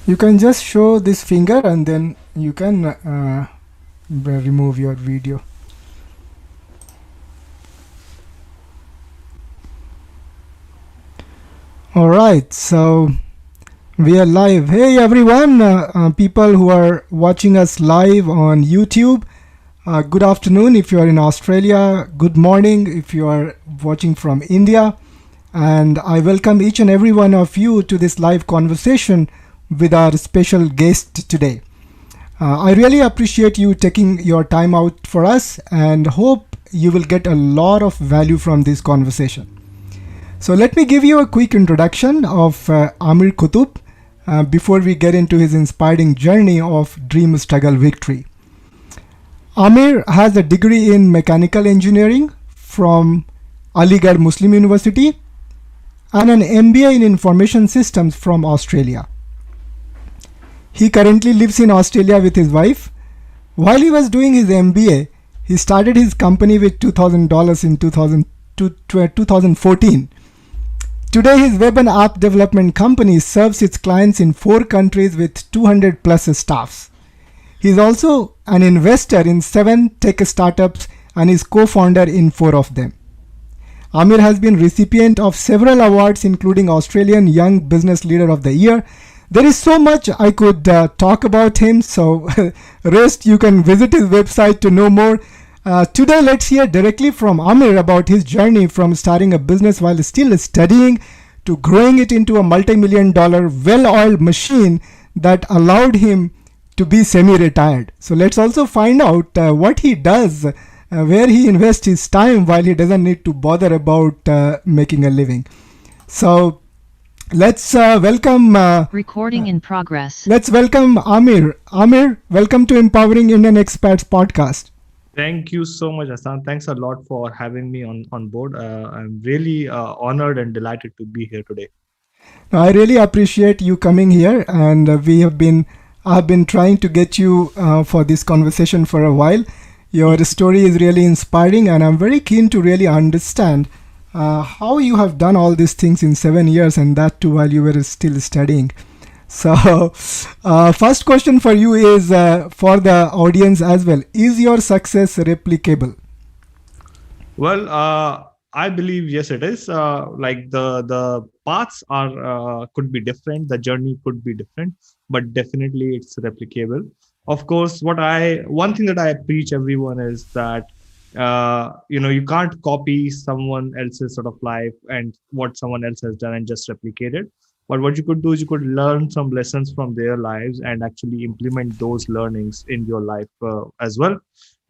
You can just show this finger and then you can remove your video. All right, so we are live. Hey everyone, people who are watching us live on YouTube. Good afternoon if you are in Australia. Good morning if you are watching from India. And I welcome each and every one of you to this live conversation with our special guest today. I really appreciate you taking your time out for us and hope you will get a lot of value from this conversation. So let me give you a quick introduction of Amir Kutub before we get into his inspiring journey of dream struggle victory. Amir has a degree in mechanical engineering from Aligarh Muslim University and an MBA in information systems from Australia. He currently lives in Australia with his wife. While he was doing his MBA, he started his company with $2,000 in 2014. Today, his web and app development company serves its clients in 4 countries with 200 plus staffs. He is also an investor in 7 tech startups and is co-founder in 4 of them. Amir has been recipient of several awards including Australian Young Business Leader of the Year. There is so much I could talk about him, so rest you can visit his website to know more. Today, let's hear directly from Amir about his journey from starting a business while still studying to growing it into a multi-million-dollar well-oiled machine that allowed him to be semi-retired. So let's also find out what he does, where he invests his time while he doesn't need to bother about making a living. So let's welcome Recording in progress. let's welcome Amir. Amir, welcome to Empowering Indian Expats podcast. Thank you so much, Hassan. Thanks a lot for having me on board. I'm really honored and delighted to be here today. I really appreciate you coming here, and I've been trying to get you for this conversation for a while. Your story is really inspiring, and I'm very keen to really understand how you have done all these things in 7 years, and that too while you were still studying. So, first question for you is for the audience as well. Is your success replicable? Well, I believe yes, it is. Like the paths are could be different, the journey could be different, but definitely it's replicable. Of course, one thing that I preach everyone is that you can't copy someone else's sort of life and what someone else has done and just replicate it. But what you could do is you could learn some lessons from their lives and actually implement those learnings in your life as well.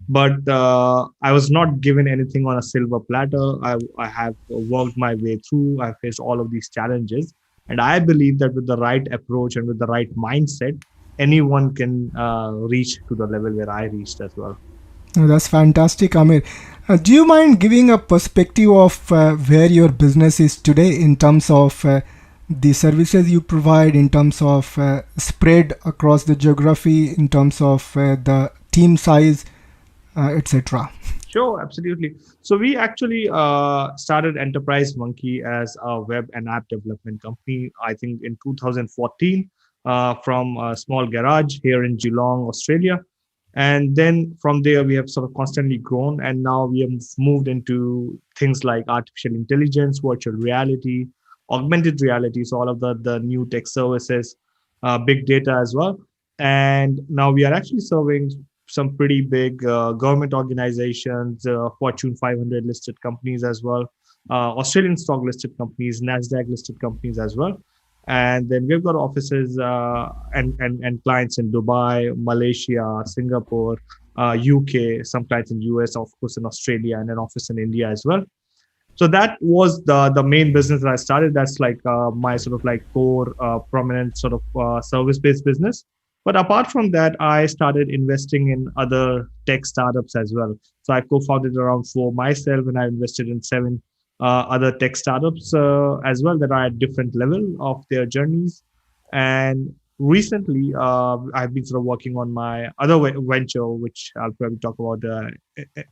But I was not given anything on a silver platter. I have worked my way through. I faced all of these challenges, and I believe that with the right approach and with the right mindset, anyone can reach to the level where I reached as well. Oh, that's fantastic, Amir. Do you mind giving a perspective of where your business is today in terms of the services you provide, in terms of spread across the geography, in terms of the team size, etc.? Sure, absolutely. So we actually started Enterprise Monkey as a web and app development company, I think in 2014, from a small garage here in Geelong, Australia. And then from there, we have sort of constantly grown. And now we have moved into things like artificial intelligence, virtual reality, augmented reality. So all of the new tech services, big data as well. And now we are actually serving some pretty big government organizations, Fortune 500 listed companies as well, Australian stock listed companies, NASDAQ listed companies as well. And then we've got offices and clients in Dubai, Malaysia, Singapore, UK, some clients in US, of course, in Australia, and an office in India as well. So that was the main business that I started. That's like my sort of like core prominent sort of service based business. But apart from that, I started investing in other tech startups as well. So I co-founded around 4 myself, and I invested in 7 other tech startups as well that are at different level of their journeys. And recently, I've been sort of working on my other venture, which I'll probably talk about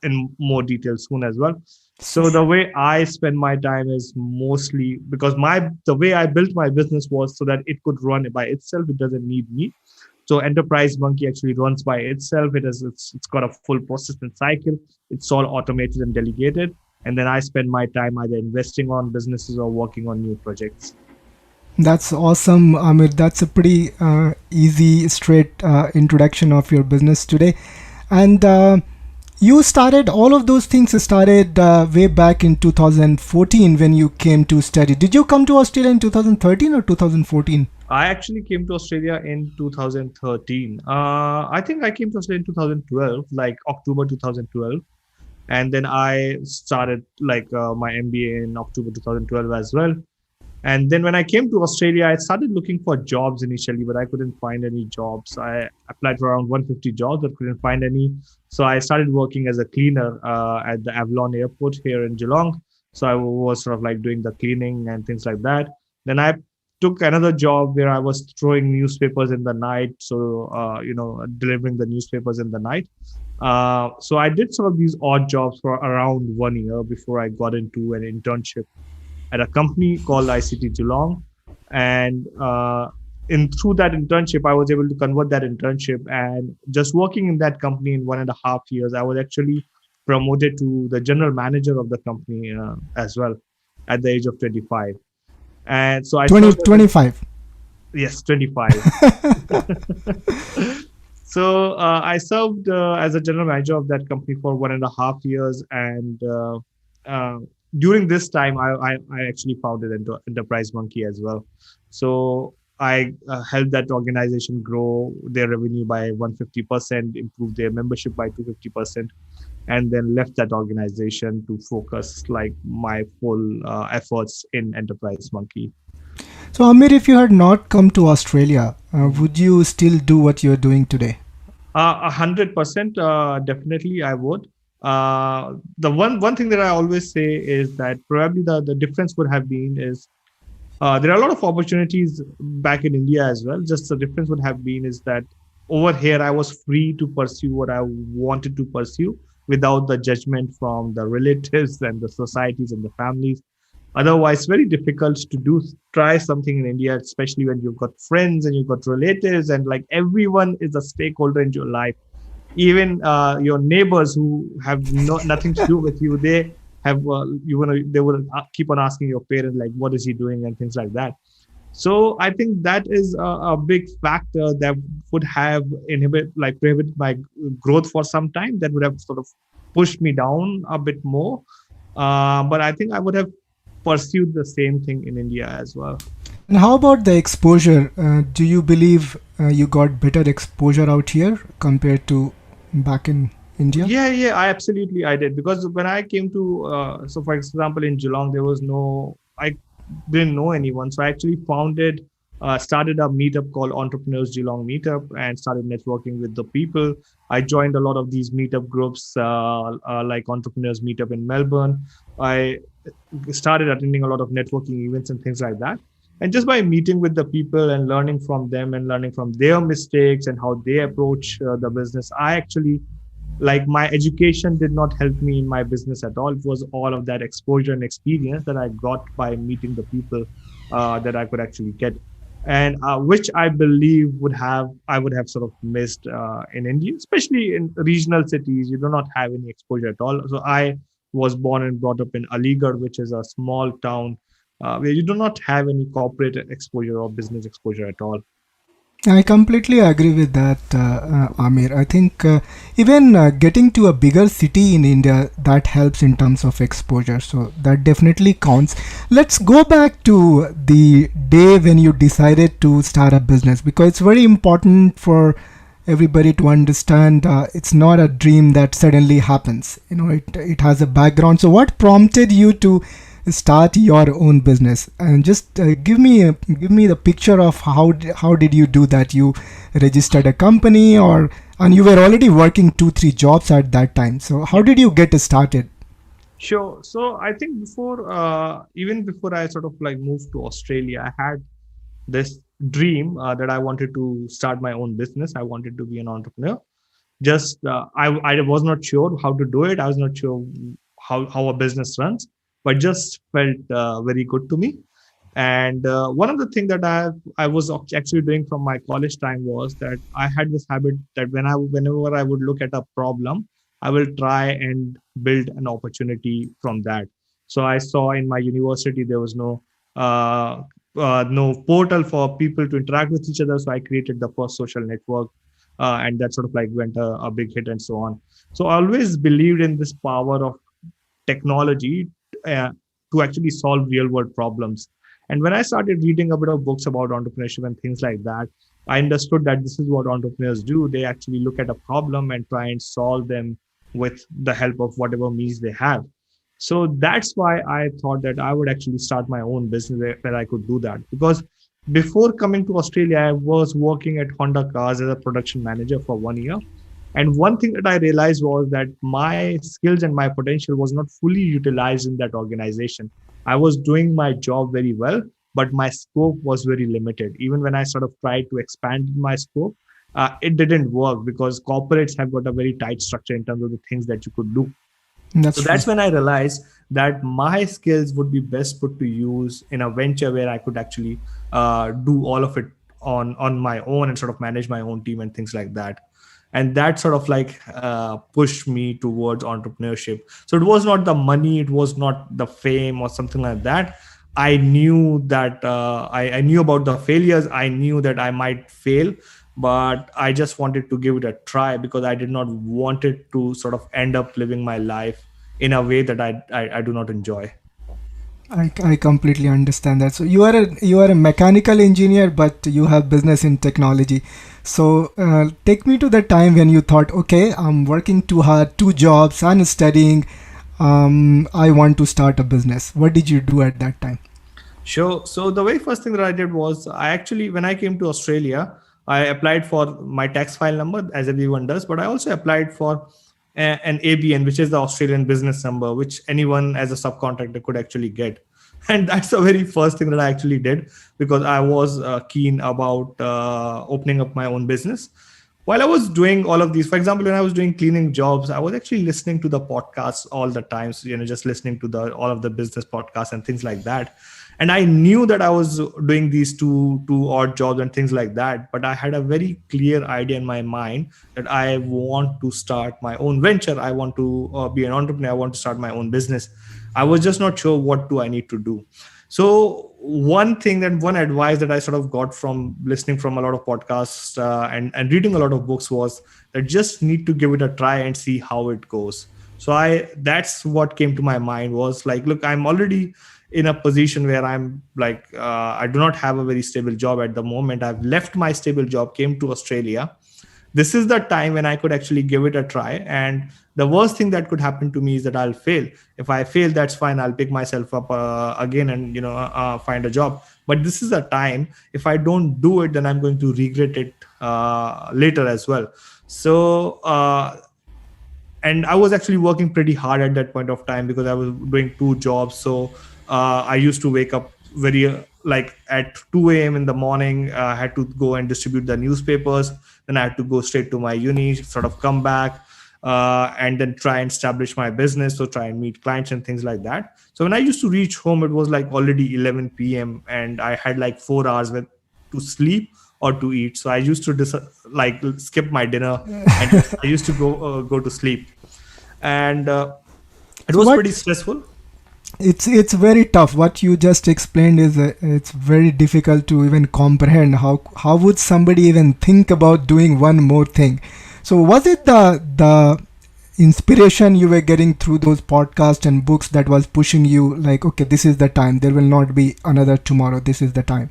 in more detail soon as well. So the way I spend my time is mostly because the way I built my business was so that it could run by itself. It doesn't need me. So Enterprise Monkey actually runs by itself. It's got a full process and cycle. It's all automated and delegated. And then I spend my time either investing on businesses or working on new projects. That's awesome, Amir. That's a pretty easy, straight introduction of your business today. And you started all of those things started way back in 2014 when you came to study. Did you come to Australia in 2013 or 2014? I actually came to Australia in 2013. I think I came to Australia in 2012, like October 2012. And then I started my MBA in October 2012 as well. And then when I came to Australia, I started looking for jobs initially, but I couldn't find any jobs. I applied for around 150 jobs, but couldn't find any. So I started working as a cleaner at the Avalon Airport here in Geelong. So I was sort of like doing the cleaning and things like that. Then I took another job where I was throwing newspapers in the night. So, delivering the newspapers in the night. So I did sort of these odd jobs for around 1 year before I got into an internship at a company called ICT Geelong. And through that internship, I was able to convert that internship. And just working in that company in 1.5 years, I was actually promoted to the general manager of the company as well at the age of 25. And so I 25. Yes, 25. So I served as a general manager of that company for 1.5 years. And during this time, I actually founded Enterprise Monkey as well. So I helped that organization grow their revenue by 150%, improve their membership by 250%, and then left that organization to focus like my full efforts in Enterprise Monkey. So Amir, if you had not come to Australia, would you still do what you're doing today? 100%, definitely I would. The one thing that I always say is that probably the difference would have been is there are a lot of opportunities back in India as well. Just the difference would have been is that over here I was free to pursue what I wanted to pursue without the judgment from the relatives and the societies and the families. Otherwise, very difficult to try something in India, especially when you've got friends and you've got relatives and like everyone is a stakeholder in your life. Even your neighbors who have nothing to do with you, they have they will keep on asking your parents like, what is he doing and things like that. So I think that is a big factor that would have prohibited my growth for some time. That would have sort of pushed me down a bit more. But I think I would have pursued the same thing in India as well. And how about the exposure? Do you believe you got better exposure out here compared to back in India? Yeah, I did. Because when I came to, so for example, in Geelong, I didn't know anyone. So I actually started a meetup called Entrepreneurs Geelong Meetup and started networking with the people. I joined a lot of these meetup groups like Entrepreneurs Meetup in Melbourne. I started attending a lot of networking events and things like that. And just by meeting with the people and learning from them and learning from their mistakes and how they approach the business, I actually, my education did not help me in my business at all. It was all of that exposure and experience that I got by meeting the people that I could actually get. And which I believe I would have sort of missed in India, especially in regional cities. You do not have any exposure at all. So I was born and brought up in Aligarh, which is a small town where you do not have any corporate exposure or business exposure at all. I completely agree with that, Amir. I think even getting to a bigger city in India, that helps in terms of exposure. So that definitely counts. Let's go back to the day when you decided to start a business, because it's very important for everybody to understand it's not a dream that suddenly happens. It has a background. So what prompted you to start your own business? And just give me the picture of how did you do that? You registered a company, and you were already working 2-3 jobs at that time. So how did you get started? Sure. So I think even before I sort of moved to Australia, I had this dream that I wanted to start my own business. I wanted to be an entrepreneur. Just I was not sure how to do it. I was not sure how a business runs, but just felt very good to me. And one of the things that I was actually doing from my college time was that I had this habit that whenever I would look at a problem, I will try and build an opportunity from that. So I saw in my university there was uh, no portal for people to interact with each other. So I created the first social network, and that sort of like went a big hit and so on. So I always believed in this power of technology uh, to actually solve real world problems. And when I started reading a bit of books about entrepreneurship and things like that, I understood that this is what entrepreneurs do. They actually look at a problem and try and solve them with the help of whatever means they have. So that's why I thought that I would actually start my own business where I could do that. Because before coming to Australia, I was working at Honda Cars as a production manager for 1 year. And one thing that I realized was that my skills and my potential was not fully utilized in that organization. I was doing my job very well, but my scope was very limited. Even when I sort of tried to expand my scope, it didn't work because corporates have got a very tight structure in terms of the things that you could do. That's So true. that's when I realized that my skills would be best put to use in a venture where I could actually do all of it on my own and sort of manage my own team and things like that. And that sort of like pushed me towards entrepreneurship. So it was not the money, it was not the fame or something like that. I knew that I knew about the failures. I knew that I might fail, but I just wanted to give it a try because I did not want it to sort of end up living my life in a way that I do not enjoy. I completely understand that. So you are a mechanical engineer, but you have business in technology. So take me to the time when you thought, okay, I'm working too hard, two jobs, and studying. I want to start a business. What did you do at that time? Sure. So the very first thing that I did was I actually, when I came to Australia, I applied for my tax file number as everyone does, but I also applied for an ABN, which is the Australian business number, which anyone as a subcontractor could actually get. And that's the very first thing that I actually did because I was keen about opening up my own business. While I was doing all of these, for example, when I was doing cleaning jobs, I was actually listening to the podcasts all the time. So, just listening to the all of the business podcasts and things like that. And I knew that I was doing these two odd jobs and things like that. But I had a very clear idea in my mind that I want to start my own venture. I want to be an entrepreneur. I want to start my own business. I was just not sure what do I need to do. So one advice that I sort of got from listening from a lot of podcasts and reading a lot of books was that just need to give it a try and see how it goes. So that's what came to my mind was like, look, I'm already in a position where I'm like, I do not have a very stable job at the moment. I've left my stable job, came to Australia. This is the time when I could actually give it a try. And the worst thing that could happen to me is that I'll fail. If I fail, that's fine. I'll pick myself up again and find a job. But this is the time. If I don't do it, then I'm going to regret it later as well. So and I was actually working pretty hard at that point of time because I was doing two jobs. So I used to wake up very like at 2 a.m. in the morning. I had to go and distribute the newspapers. Then I had to go straight to my uni, sort of come back, and then try and establish my business. So try and meet clients and things like that. So when I used to reach home, it was like already 11 p.m. and I had like 4 hours to sleep or to eat. So I used to like skip my dinner and I used to go to sleep, and it So was what? pretty stressful. It's very tough. What you just explained is it's very difficult to even comprehend. How would somebody even think about doing one more thing? So was it the inspiration you were getting through those podcasts and books that was pushing you like, okay, this is the time. There will not be another tomorrow. This is the time.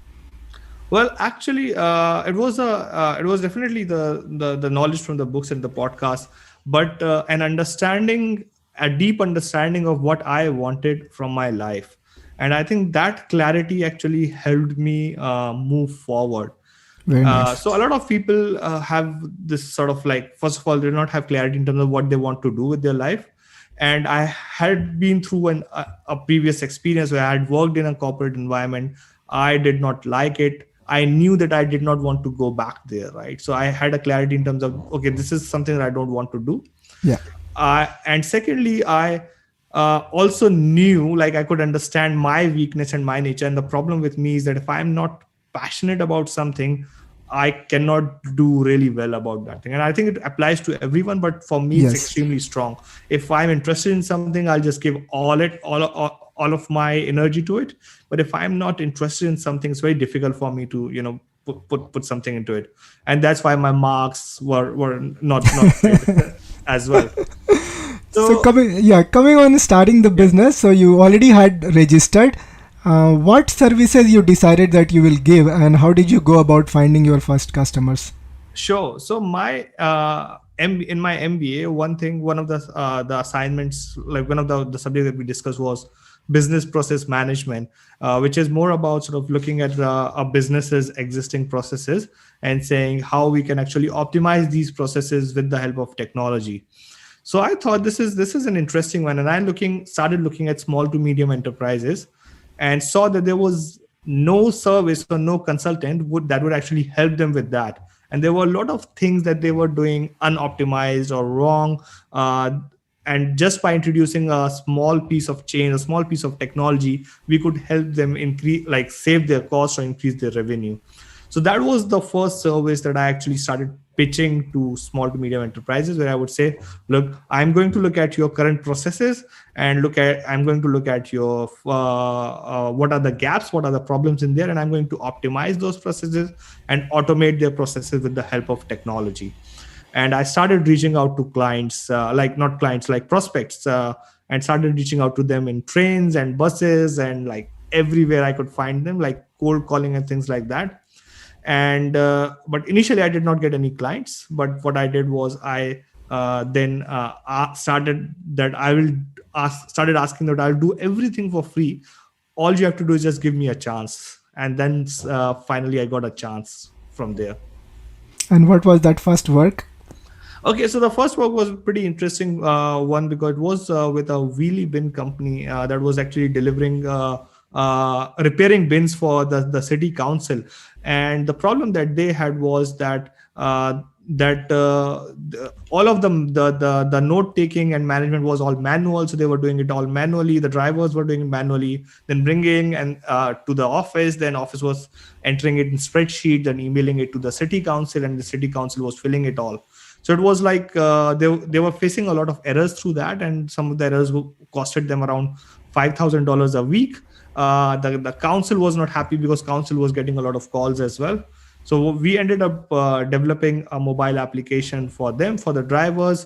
Well, actually, it was definitely the knowledge from the books and the podcast, but a deep understanding of what I wanted from my life, and I think that clarity actually helped me move forward. Very nice. So a lot of people have this sort of like, first of all, they do not have clarity in terms of what they want to do with their life. And I had been through a previous experience where I had worked in a corporate environment. I did not like it. I knew that I did not want to go back there, right? So I had a clarity in terms of, okay, this is something that I don't want to do. Yeah. And secondly, I also knew, like, I could understand my weakness and my nature. And the problem with me is that if I'm not passionate about something, I cannot do really well about that thing. And I think it applies to everyone, but for me, it's Yes. extremely strong. If I'm interested in something, I'll just give all of my energy to it. But if I'm not interested in something, it's very difficult for me to, put something into it. And that's why my marks were not great as well. So So coming on starting the business, so you already had registered. What services you decided that you will give, and how did you go about finding your first customers? sure. So my in my MBA, one of the assignments, like one of the subjects that we discussed was business process management, which is more about sort of looking at a business's existing processes and saying how we can actually optimize these processes with the help of technology. So I thought this is an interesting one, and I started looking at small to medium enterprises, and saw that there was no service or no consultant that would actually help them with that. And there were a lot of things that they were doing unoptimized or wrong. And just by introducing a small piece of change, a small piece of technology, we could help them increase, like, save their costs or increase their revenue. So that was the first service that I actually started pitching to small to medium enterprises, where I would say, look, I'm going to look at your current processes, and I'm going to look at your what are the gaps, what are the problems in there, and I'm going to optimize those processes and automate their processes with the help of technology. And I started reaching out to clients, like, not clients, like prospects, and started reaching out to them in trains and buses and, like, everywhere I could find them, like cold calling and things like that. And but initially I did not get any clients. But what I did was I then started that I will started asking that I'll do everything for free. All you have to do is just give me a chance. And then finally I got a chance from there. And what was that first work? Okay, so the first work was pretty interesting one, because it was with a wheelie bin company that was actually delivering repairing bins for the city council. And the problem that they had was that all of them, the note taking and management was all manual. So they were doing it all manually. The drivers were doing it manually, then bringing and to the office. Then office was entering it in spreadsheet, then emailing it to the city council, and the city council was filling it all. So it was like they were facing a lot of errors through that, and some of the errors costed them around $5,000 a week. The council was not happy because council was getting a lot of calls as well. So we ended up developing a mobile application for them, for the drivers.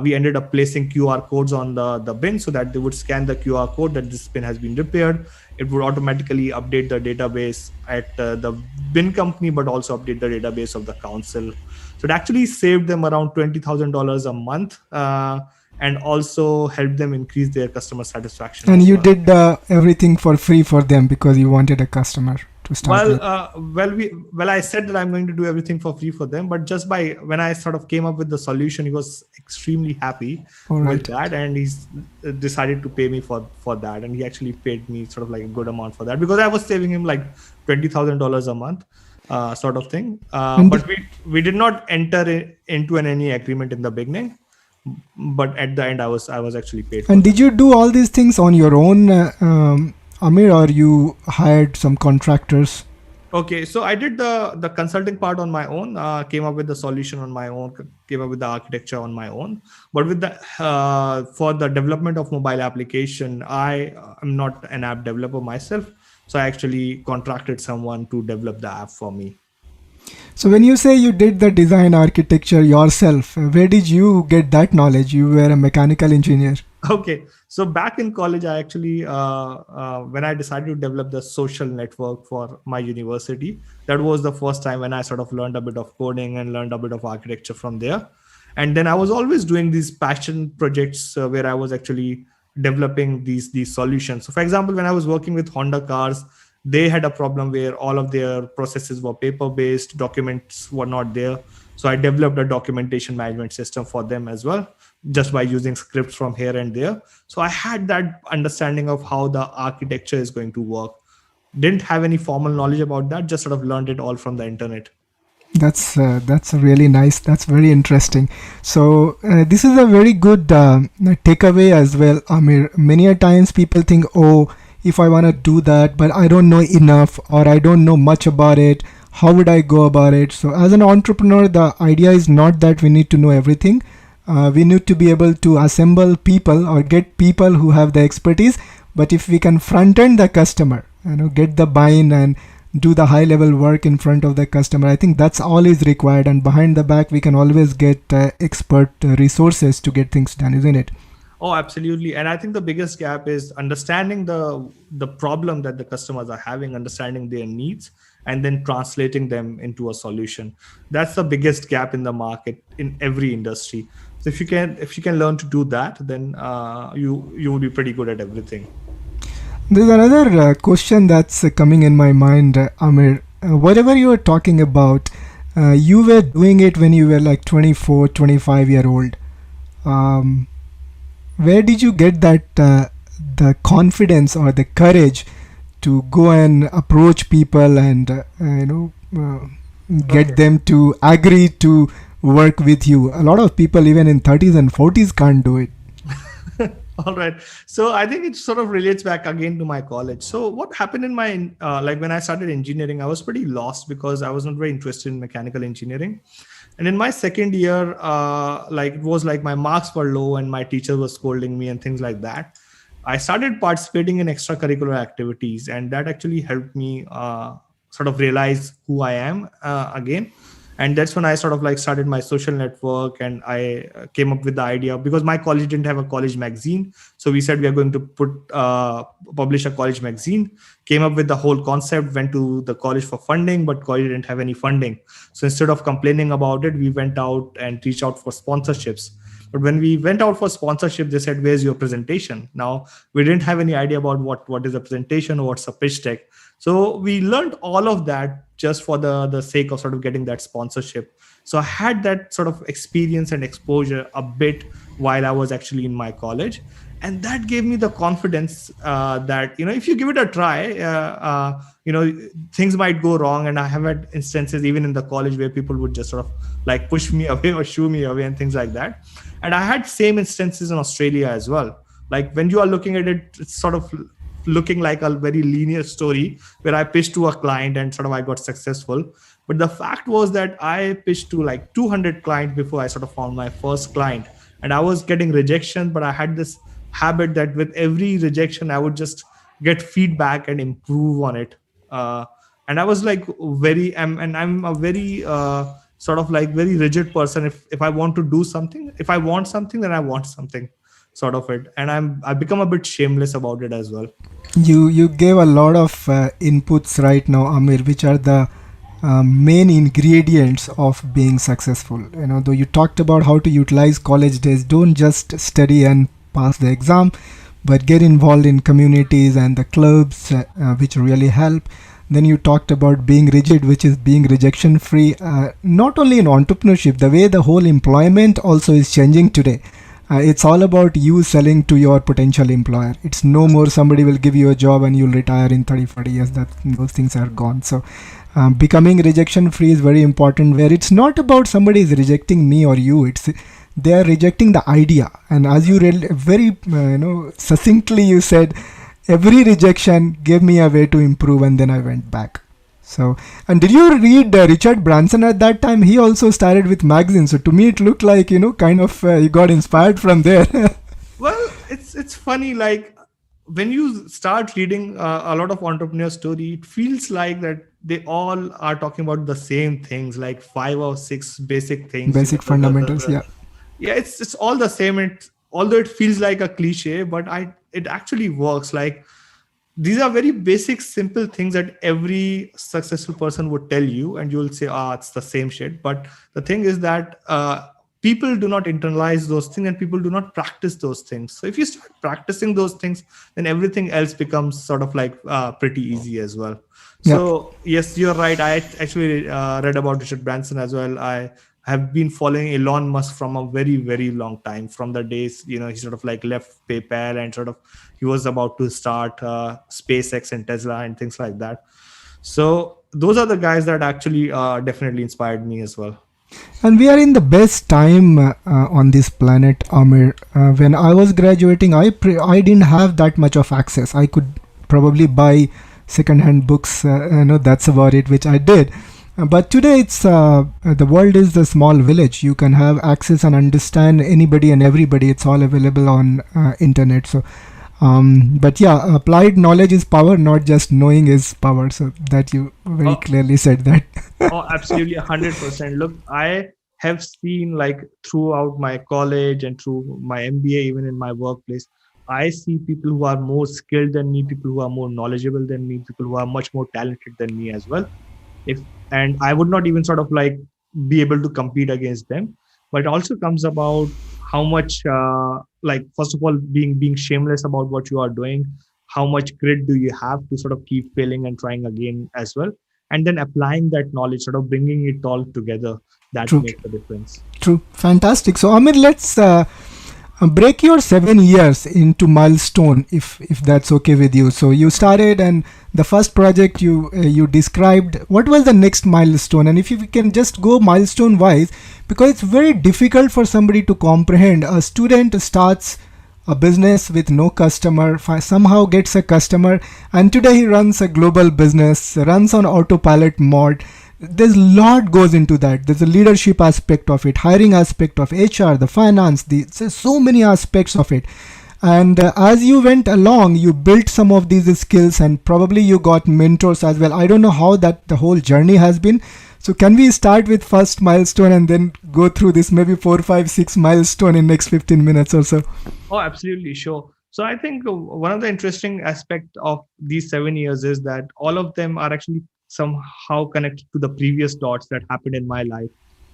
We ended up placing QR codes on the bin, so that they would scan the QR code that this bin has been repaired. It would automatically update the database at the bin company, but also update the database of the council. So it actually saved them around $20,000 a month, and also helped them increase their customer satisfaction. And as you well. did everything for free for them because you wanted a customer to start with. I said that I'm going to do everything for free for them, but just by when I sort of came up with the solution, he was extremely happy All right. with that, and he's decided to pay me for that, and he actually paid me sort of like a good amount for that, because I was saving him like $20,000 a month, sort of thing. But we did not enter into any agreement in the beginning. But at the end, I was actually paid. And did you do all these things on your own, Amir, or you hired some contractors? Okay, so I did the consulting part on my own, came up with the solution on my own, came up with the architecture on my own. But with the for the development of mobile application, I am not an app developer myself, so I actually contracted someone to develop the app for me. So when you say you did the design architecture yourself, where did you get that knowledge? You were a mechanical engineer. Okay, so back in college, I actually, when I decided to develop the social network for my university, that was the first time when I sort of learned a bit of coding and learned a bit of architecture from there. And then I was always doing these passion projects where I was actually developing these solutions. So for example, when I was working with Honda cars, they had a problem where all of their processes were paper-based, documents were not there. So I developed a documentation management system for them as well, just by using scripts from here and there. So I had that understanding of how the architecture is going to work. Didn't have any formal knowledge about that, just sort of learned it all from the internet. That's really nice. That's very interesting. So this is a very good takeaway as well. Amir, many a times people think, oh, if I want to do that, but I don't know enough or I don't know much about it. How would I go about it? So as an entrepreneur, the idea is not that we need to know everything. We need to be able to assemble people or get people who have the expertise. But if we can front end the customer, get the buy-in and do the high level work in front of the customer, I think that's all is required, and behind the back we can always get expert resources to get things done, isn't it? Oh, absolutely. And I think the biggest gap is understanding the problem that the customers are having, understanding their needs, and then translating them into a solution. That's the biggest gap in the market in every industry. So if you can learn to do that, then you will be pretty good at everything. There's another question that's coming in my mind, Amir. Whatever you were talking about, you were doing it when you were like 24, 25-year old. Um, where did you get that the confidence or the courage to go and approach people and get Okay. them to agree to work with you? A lot of people even in 30s and 40s can't do it. All right. So I think it sort of relates back again to my college. So what happened in my like when I started engineering, I was pretty lost because I was not very interested in mechanical engineering. And in my second year, like it was like my marks were low and my teacher was scolding me and things like that. I started participating in extracurricular activities, and that actually helped me sort of realize who I am again. And that's when I sort of like started my social network, and I came up with the idea because my college didn't have a college magazine. So we said we are going to publish a college magazine. Came up with the whole concept, went to the college for funding, but college didn't have any funding. So instead of complaining about it, we went out and reached out for sponsorships. But when we went out for sponsorship, they said, "Where's your presentation?" Now we didn't have any idea about what is a presentation or what's a pitch deck. So we learned all of that just for the sake of sort of getting that sponsorship. So I had that sort of experience and exposure a bit while I was actually in my college, and that gave me the confidence that if you give it a try, things might go wrong. And I have had instances even in the college where people would just sort of like push me away or shoo me away and things like that. And I had same instances in Australia as well. Like when you are looking at it, it's sort of looking like a very linear story where I pitched to a client and sort of I got successful. But the fact was that I pitched to like 200 clients before I sort of found my first client. And I was getting rejection, but I had this habit that with every rejection, I would just get feedback and improve on it. And I was like and I'm a very sort of like very rigid person. If I want to do something, if I want something, then I want something, sort of it. And I've become a bit shameless about it as well. You gave a lot of inputs right now, Amir, which are the main ingredients of being successful. Though you talked about how to utilize college days, don't just study and pass the exam, but get involved in communities and the clubs, which really help. Then you talked about being rigid, which is being rejection free. Not only in entrepreneurship, the way the whole employment also is changing today. It's all about you selling to your potential employer. It's no more somebody will give you a job and you'll retire in 30, 40 years. Those things are gone. So becoming rejection free is very important, where it's not about somebody is rejecting me or you. It's they are rejecting the idea. And as you very succinctly you said, every rejection gave me a way to improve, and then I went back. So, and did you read Richard Branson at that time? He also started with magazines. So to me, it looked like, kind of you got inspired from there. Well, it's funny. Like when you start reading a lot of entrepreneur story, it feels like that they all are talking about the same things, like 5 or 6 basic things. Basic fundamentals, yeah. Yeah, it's all the same. Although it feels like a cliche, but it actually works. Like these are very basic, simple things that every successful person would tell you, and you'll say, it's the same shit. But the thing is that people do not internalize those things, and people do not practice those things. So if you start practicing those things, then everything else becomes sort of like pretty easy as well. Yeah. So yes, you're right. I actually read about Richard Branson as well. I have been following Elon Musk from a very, very long time, from the days, he sort of like left PayPal and sort of he was about to start SpaceX and Tesla and things like that. So those are the guys that actually definitely inspired me as well. And we are in the best time on this planet, Amir. When I was graduating, I didn't have that much of access. I could probably buy second-hand books. That's about it, which I did. But today, it's the world is the small village. You can have access and understand anybody and everybody. It's all available on internet. So, but yeah, applied knowledge is power, not just knowing is power. So that you very clearly said that. Oh, absolutely, 100%. Look, I have seen, like, throughout my college and through my MBA, even in my workplace, I see people who are more skilled than me, people who are more knowledgeable than me, people who are much more talented than me as well. If and I would not even sort of like be able to compete against them. But it also comes about how much, like, first of all, being shameless about what you are doing. How much grit do you have to sort of keep failing and trying again as well, and then applying that knowledge, sort of bringing it all together. That True. makes a difference. True. Fantastic. So, Amir, let's break your 7 years into milestone, if that's okay with you. So you started, and the first project you described. What was the next milestone? And if you can just go milestone wise, because it's very difficult for somebody to comprehend. A student starts a business with no customer, somehow gets a customer, and today he runs a global business, runs on autopilot mode. There's a lot goes into that. There's a leadership aspect of it, hiring aspect of HR, the finance, there's so many aspects of it. And as you went along, you built some of these skills, and probably you got mentors as well. I don't know how that the whole journey has been. So can we start with first milestone and then go through this maybe 4, 5, 6 milestone in next 15 minutes or so? Oh, absolutely, sure. So I think one of the interesting aspect of these 7 years is that all of them are actually somehow connected to the previous dots that happened in my life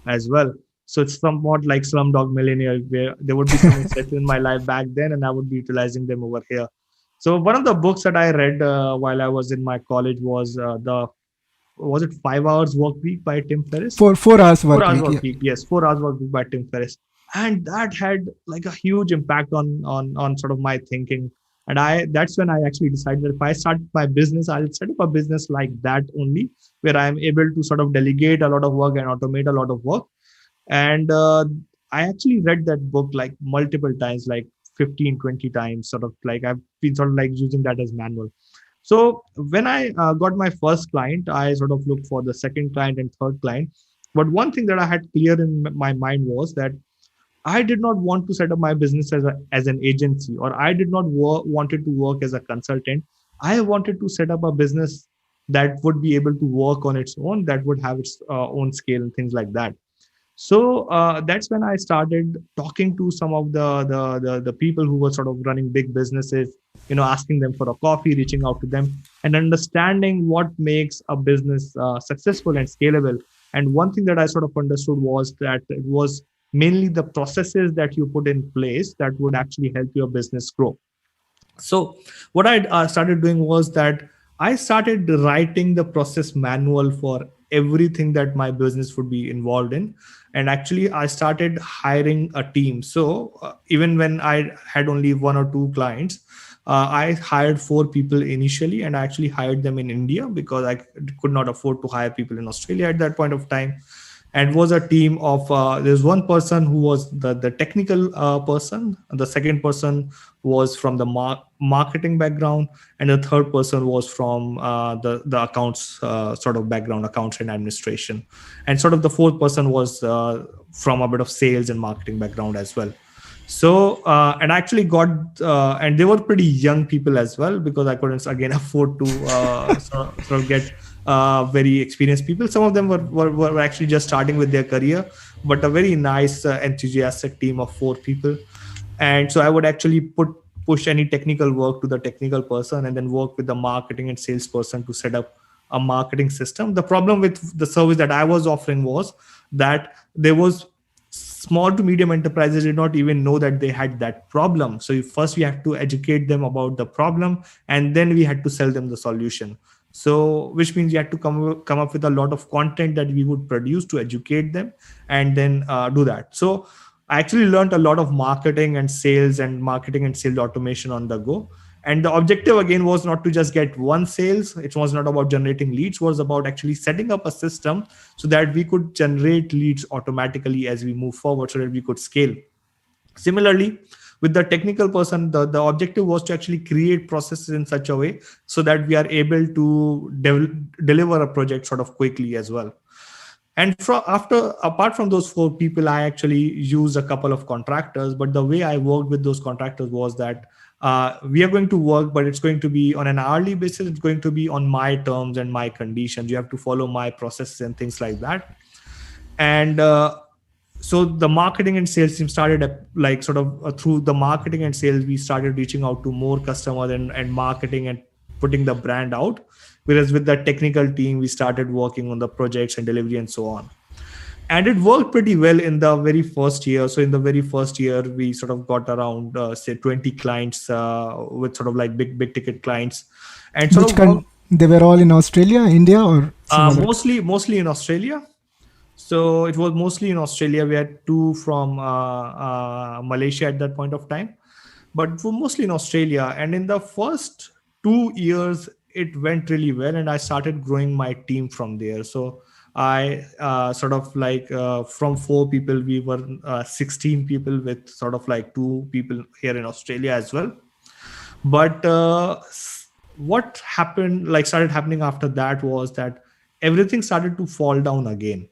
as well. So it's somewhat like Slumdog Millionaire, where there would be some insights in my life back then, and I would be utilizing them over here. So one of the books that I read while I was in my college was was it 5 Hours Work Week by Tim Ferriss? 4 hours work 4 hours week. work week. Yes, 4 hours work week by Tim Ferriss, and that had like a huge impact on sort of my thinking. And that's when I actually decided that if I start my business, I'll set up a business like that only, where I'm able to sort of delegate a lot of work and automate a lot of work. And I actually read that book like multiple times, like 15, 20 times, sort of like I've been sort of like using that as manual. So when I got my first client, I sort of looked for the second client and third client. But one thing that I had clear in my mind was that I did not want to set up my business as an agency, or I did not wanted to work as a consultant. I wanted to set up a business that would be able to work on its own, that would have its own scale and things like that. So that's when I started talking to some of the people who were sort of running big businesses, asking them for a coffee, reaching out to them, and understanding what makes a business successful and scalable. And one thing that I sort of understood was that it was mainly the processes that you put in place that would actually help your business grow. So what I started doing was that I started writing the process manual for everything that my business would be involved in. And actually, I started hiring a team. So even when I had only 1 or 2 clients, I hired 4 people initially, and I actually hired them in India because I could not afford to hire people in Australia at that point of time. And was a team of there's one person who was the technical person, the second person was from the marketing background, and the third person was from the accounts sort of background, accounts and administration, and sort of the fourth person was from a bit of sales and marketing background as well. So and I actually got and they were pretty young people as well, because I couldn't again afford to sort of get very experienced people. Some of them were actually just starting with their career, but a very nice enthusiastic team of 4 people. And so I would actually push any technical work to the technical person, and then work with the marketing and sales person to set up a marketing system. The problem with the service that I was offering was that there was small to medium enterprises did not even know that they had that problem. So first we had to educate them about the problem, and then we had to sell them the solution. So which means you had to come up with a lot of content that we would produce to educate them, and then do that. So I actually learned a lot of marketing and sales automation on the go. And the objective again was not to just get one sales. It was not about generating leads. It was about actually setting up a system so that we could generate leads automatically as we move forward, so that we could scale. Similarly, with the technical person, the objective was to actually create processes in such a way so that we are able to deliver a project sort of quickly as well. And apart from those four people, I actually used a couple of contractors. But the way I worked with those contractors was that we are going to work, but it's going to be on an hourly basis. It's going to be on my terms and my conditions. You have to follow my processes and things like that. And so the marketing and sales team started through the marketing and sales, we started reaching out to more customers and marketing and putting the brand out. Whereas with the technical team, we started working on the projects and delivery and so on. And it worked pretty well in the very first year. So in the very first year, we sort of got around, say 20 clients with sort of like big ticket clients. And they were all in Australia, India, or mostly in Australia. So it was mostly in Australia. We had two from Malaysia at that point of time, but mostly in Australia. And in the first 2 years, it went really well, and I started growing my team from there. So I from 4 people, we were 16 people, with sort of like 2 people here in Australia as well. But what started happening after that was that everything started to fall down again.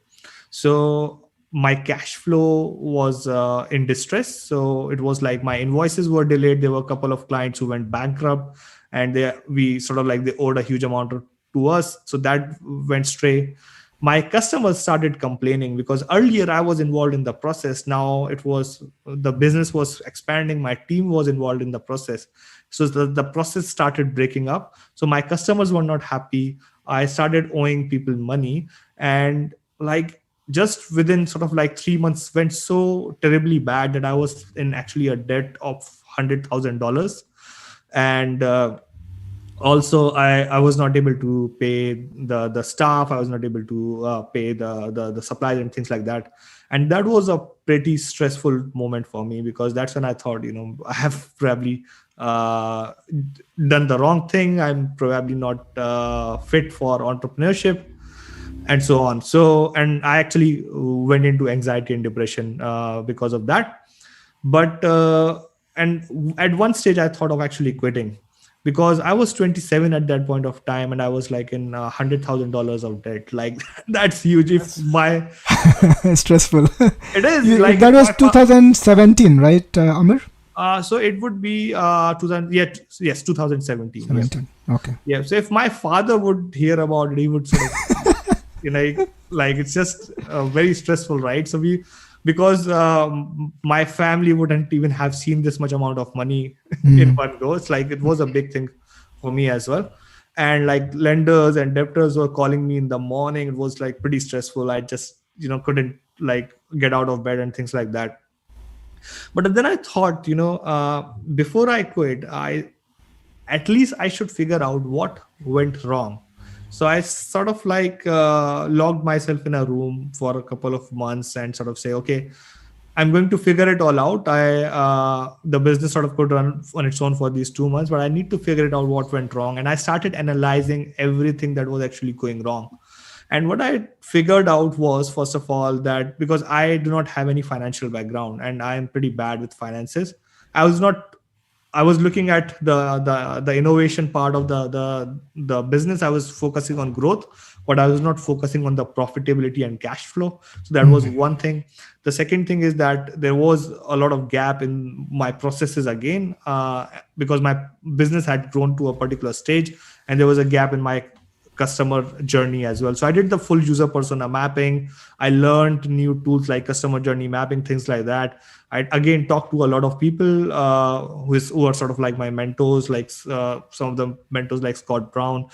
So my cash flow was in distress. So it was like my invoices were delayed. There were a couple of clients who went bankrupt, and they owed a huge amount to us. So that went stray. My customers started complaining because earlier I was involved in the process. Now the business was expanding. My team was involved in the process. So the process started breaking up. So my customers were not happy. I started owing people money, and just within sort of like 3 months went so terribly bad that I was in actually a debt of $100,000. And also I was not able to pay the staff. I was not able to pay the supplies and things like that. And that was a pretty stressful moment for me, because that's when I thought, I have probably done the wrong thing. I'm probably not fit for entrepreneurship, and so on. And I actually went into anxiety and depression because of that. But and at one stage I thought of actually quitting, because I was 27 at that point of time, and I was like in $100,000 of debt. Like that's huge. If my stressful. It is that was 2017, right, Amir? So it would be 2017. 17. Yes. Okay. Yeah. So if my father would hear about it, he would sort of, it's just very stressful, right? So because my family wouldn't even have seen this much amount of money in one go. It's like it was a big thing for me as well. And like lenders and debtors were calling me in the morning. It was like pretty stressful. I just couldn't get out of bed and things like that. But then I thought, before I quit, at least I should figure out what went wrong. So I sort of locked myself in a room for a couple of months and sort of say, okay, I'm going to figure it all out. The business sort of could run on its own for these 2 months, but I need to figure it out what went wrong. And I started analyzing everything that was actually going wrong. And what I figured out was, first of all, that because I do not have any financial background and I am pretty bad with finances, I was looking at the innovation part of the business. I was focusing on growth, but I was not focusing on the profitability and cash flow. So that was one thing. The second thing is that there was a lot of gap in my processes again, because my business had grown to a particular stage, and there was a gap in my customer journey as well. So I did the full user persona mapping. I learned new tools like customer journey mapping, things like that. I again talked to a lot of people who are sort of like my mentors, like some of the mentors like Scott Brown,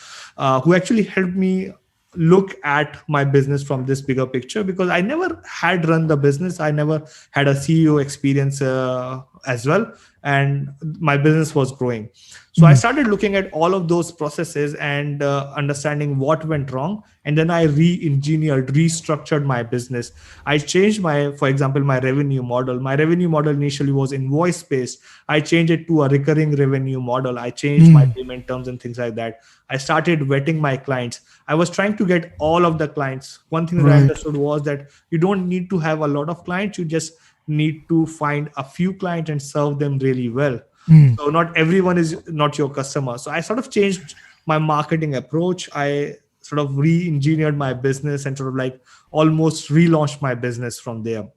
who actually helped me look at my business from this bigger picture, because I never had run the business. I never had a CEO experience as well. And my business was growing. So I started looking at all of those processes and understanding what went wrong. And then I re-engineered, restructured my business. I changed for example, my revenue model. My revenue model initially was invoice based. I changed it to a recurring revenue model. I changed my payment terms and things like that. I started vetting my clients. I was trying to get all of the clients. One thing that I understood was that you don't need to have a lot of clients. You just need to find a few clients and serve them really well. So not everyone is not your customer. So I sort of changed my marketing approach. I sort of re-engineered my business and sort of like almost relaunched my business from there.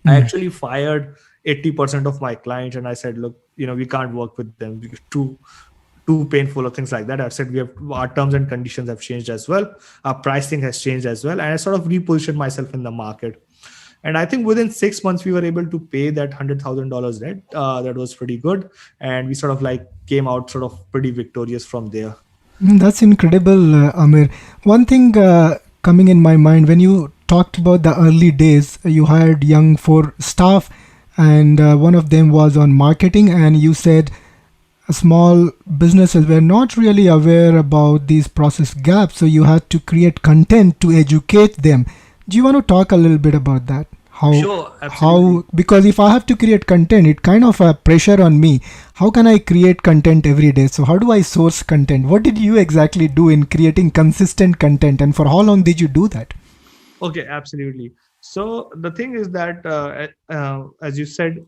I actually fired 80% of my clients, and I said, look, we can't work with them. It's too painful or things like that. I've said our terms and conditions have changed as well. Our pricing has changed as well. And I sort of repositioned myself in the market. And I think within 6 months, we were able to pay that $100,000 debt. That was pretty good. And we sort of like came out sort of pretty victorious from there. That's incredible, Amir. One thing coming in my mind, when you talked about the early days, you hired young 4 staff, and one of them was on marketing, and you said small businesses were not really aware about these process gaps, so you had to create content to educate them. Do you want to talk a little bit about that? Sure, absolutely. Because if I have to create content, it kind of a pressure on me. How can I create content every day? So how do I source content? What did you exactly do in creating consistent content, and for how long did you do that? Okay, absolutely. So the thing is that, as you said,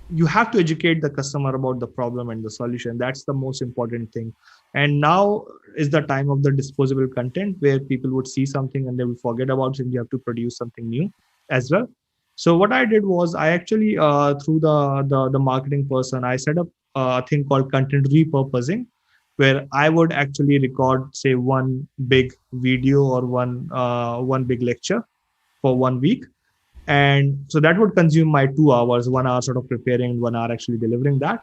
you have to educate the customer about the problem and the solution. That's the most important thing. And now is the time of the disposable content, where people would see something and they will forget about it, and you have to produce something new as well. So what I did was, I actually through the marketing person, I set up a thing called content repurposing, where I would actually record, say, one big video or one big lecture for 1 week. And so that would consume my 2 hours, 1 hour sort of preparing, 1 hour actually delivering that.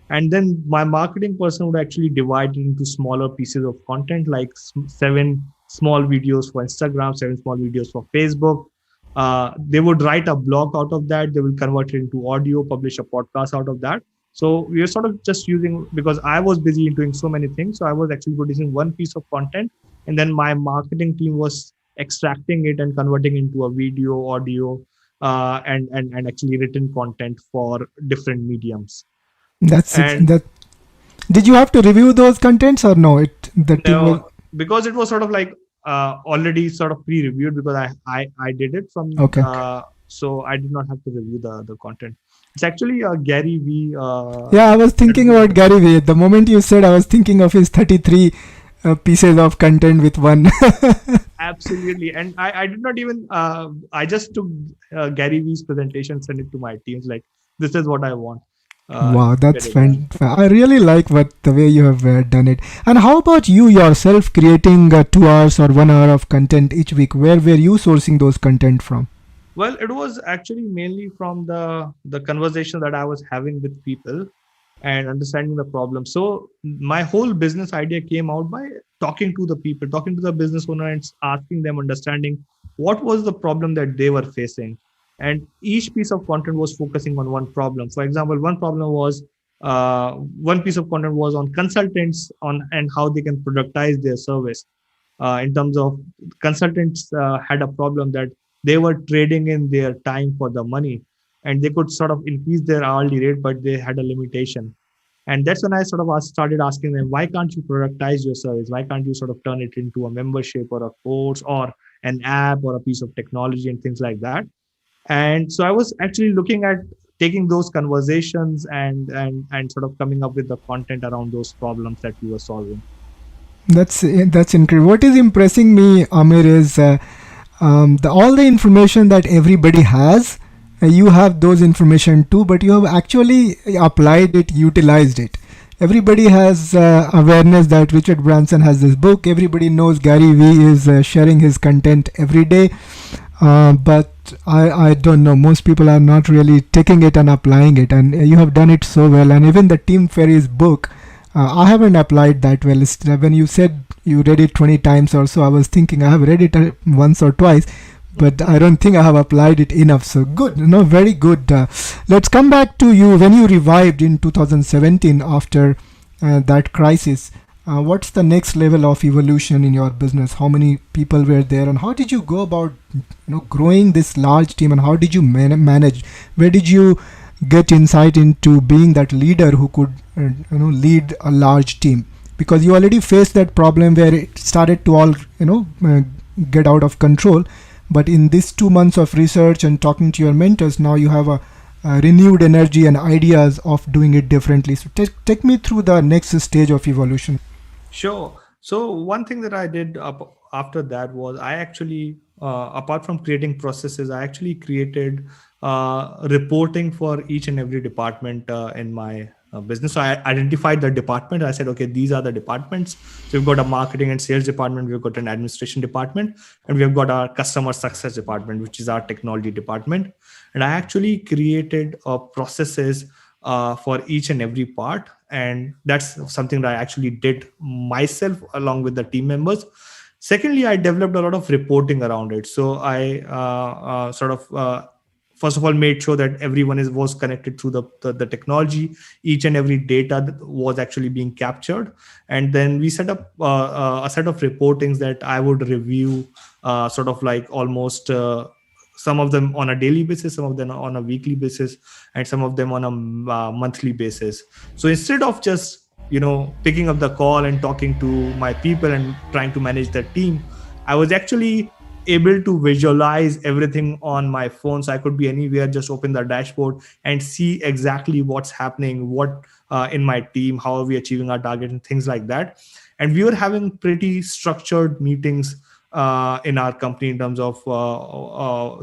And then my marketing person would actually divide it into smaller pieces of content, like 7 small videos for Instagram, 7 small videos for Facebook. They would write a blog out of that. They will convert it into audio, publish a podcast out of that. So we are sort of just using, because I was busy doing so many things. So I was actually producing one piece of content, and then my marketing team was extracting it and converting into a video, audio, and actually written content for different mediums. That. Did you have to review those contents or no? Because it was sort of like already sort of pre-reviewed, because I did it from. Okay. So I did not have to review the content. It's actually Gary Vee. Yeah, I was thinking about Gary Vee. The moment you said, I was thinking of his 33 pieces of content with one. Absolutely. And I did not even, I just took Gary Vee's presentation, sent it to my teams, like, this is what I want. Wow, that's fantastic. I really like the way you have done it. And how about you yourself creating 2 hours or 1 hour of content each week? Where were you sourcing those content from? Well, it was actually mainly from the conversation that I was having with people and understanding the problem. So my whole business idea came out by talking to the people, talking to the business owner, and asking them, understanding what was the problem that they were facing. And each piece of content was focusing on one problem. For example, one piece of content was on consultants and how they can productize their service. In terms of consultants had a problem that they were trading in their time for the money, and they could sort of increase their hourly rate, but they had a limitation. And that's when I sort of started asking them, why can't you productize your service? Why can't you sort of turn it into a membership or a course or an app or a piece of technology and things like that? And so I was actually looking at taking those conversations and sort of coming up with the content around those problems that we were solving. That's incredible. What is impressing me, Amir, is all the information that everybody has. You have those information too, but you have actually applied it, utilized it. Everybody has awareness that Richard Branson has this book. Everybody knows Gary Vee is sharing his content every day. But I don't know. Most people are not really taking it and applying it. And you have done it so well. And even the Tim Ferriss book, I haven't applied that well. When you said you read it 20 times or so, I was thinking I have read it once or twice, but I don't think I have applied it enough. So good, very good. Let's come back to you when you revived in 2017 after that crisis. What's the next level of evolution in your business? How many people were there, and how did you go about growing this large team, and how did you manage? Where did you get insight into being that leader who could lead a large team? Because you already faced that problem where it started to all get out of control, but in these 2 months of research and talking to your mentors, now you have a renewed energy and ideas of doing it differently. So take me through the next stage of evolution. Sure. So one thing that I did after that was I actually, apart from creating processes, I actually created reporting for each and every department in my business. So I identified the department. I said, okay, these are the departments. So we've got a marketing and sales department, we've got an administration department, and we've got our customer success department, which is our technology department. And I actually created processes for each and every part. And that's something that I actually did myself along with the team members. Secondly, I developed a lot of reporting around it. So I first of all made sure that everyone was connected through the technology. Each and every data that was actually being captured. And then we set up a set of reportings that I would review almost some of them on a daily basis, some of them on a weekly basis, and some of them on a monthly basis. So instead of just picking up the call and talking to my people and trying to manage the team, I was actually able to visualize everything on my phone. So I could be anywhere, just open the dashboard and see exactly what's happening, what in my team, how are we achieving our target, and things like that. And we were having pretty structured meetings in our company in terms of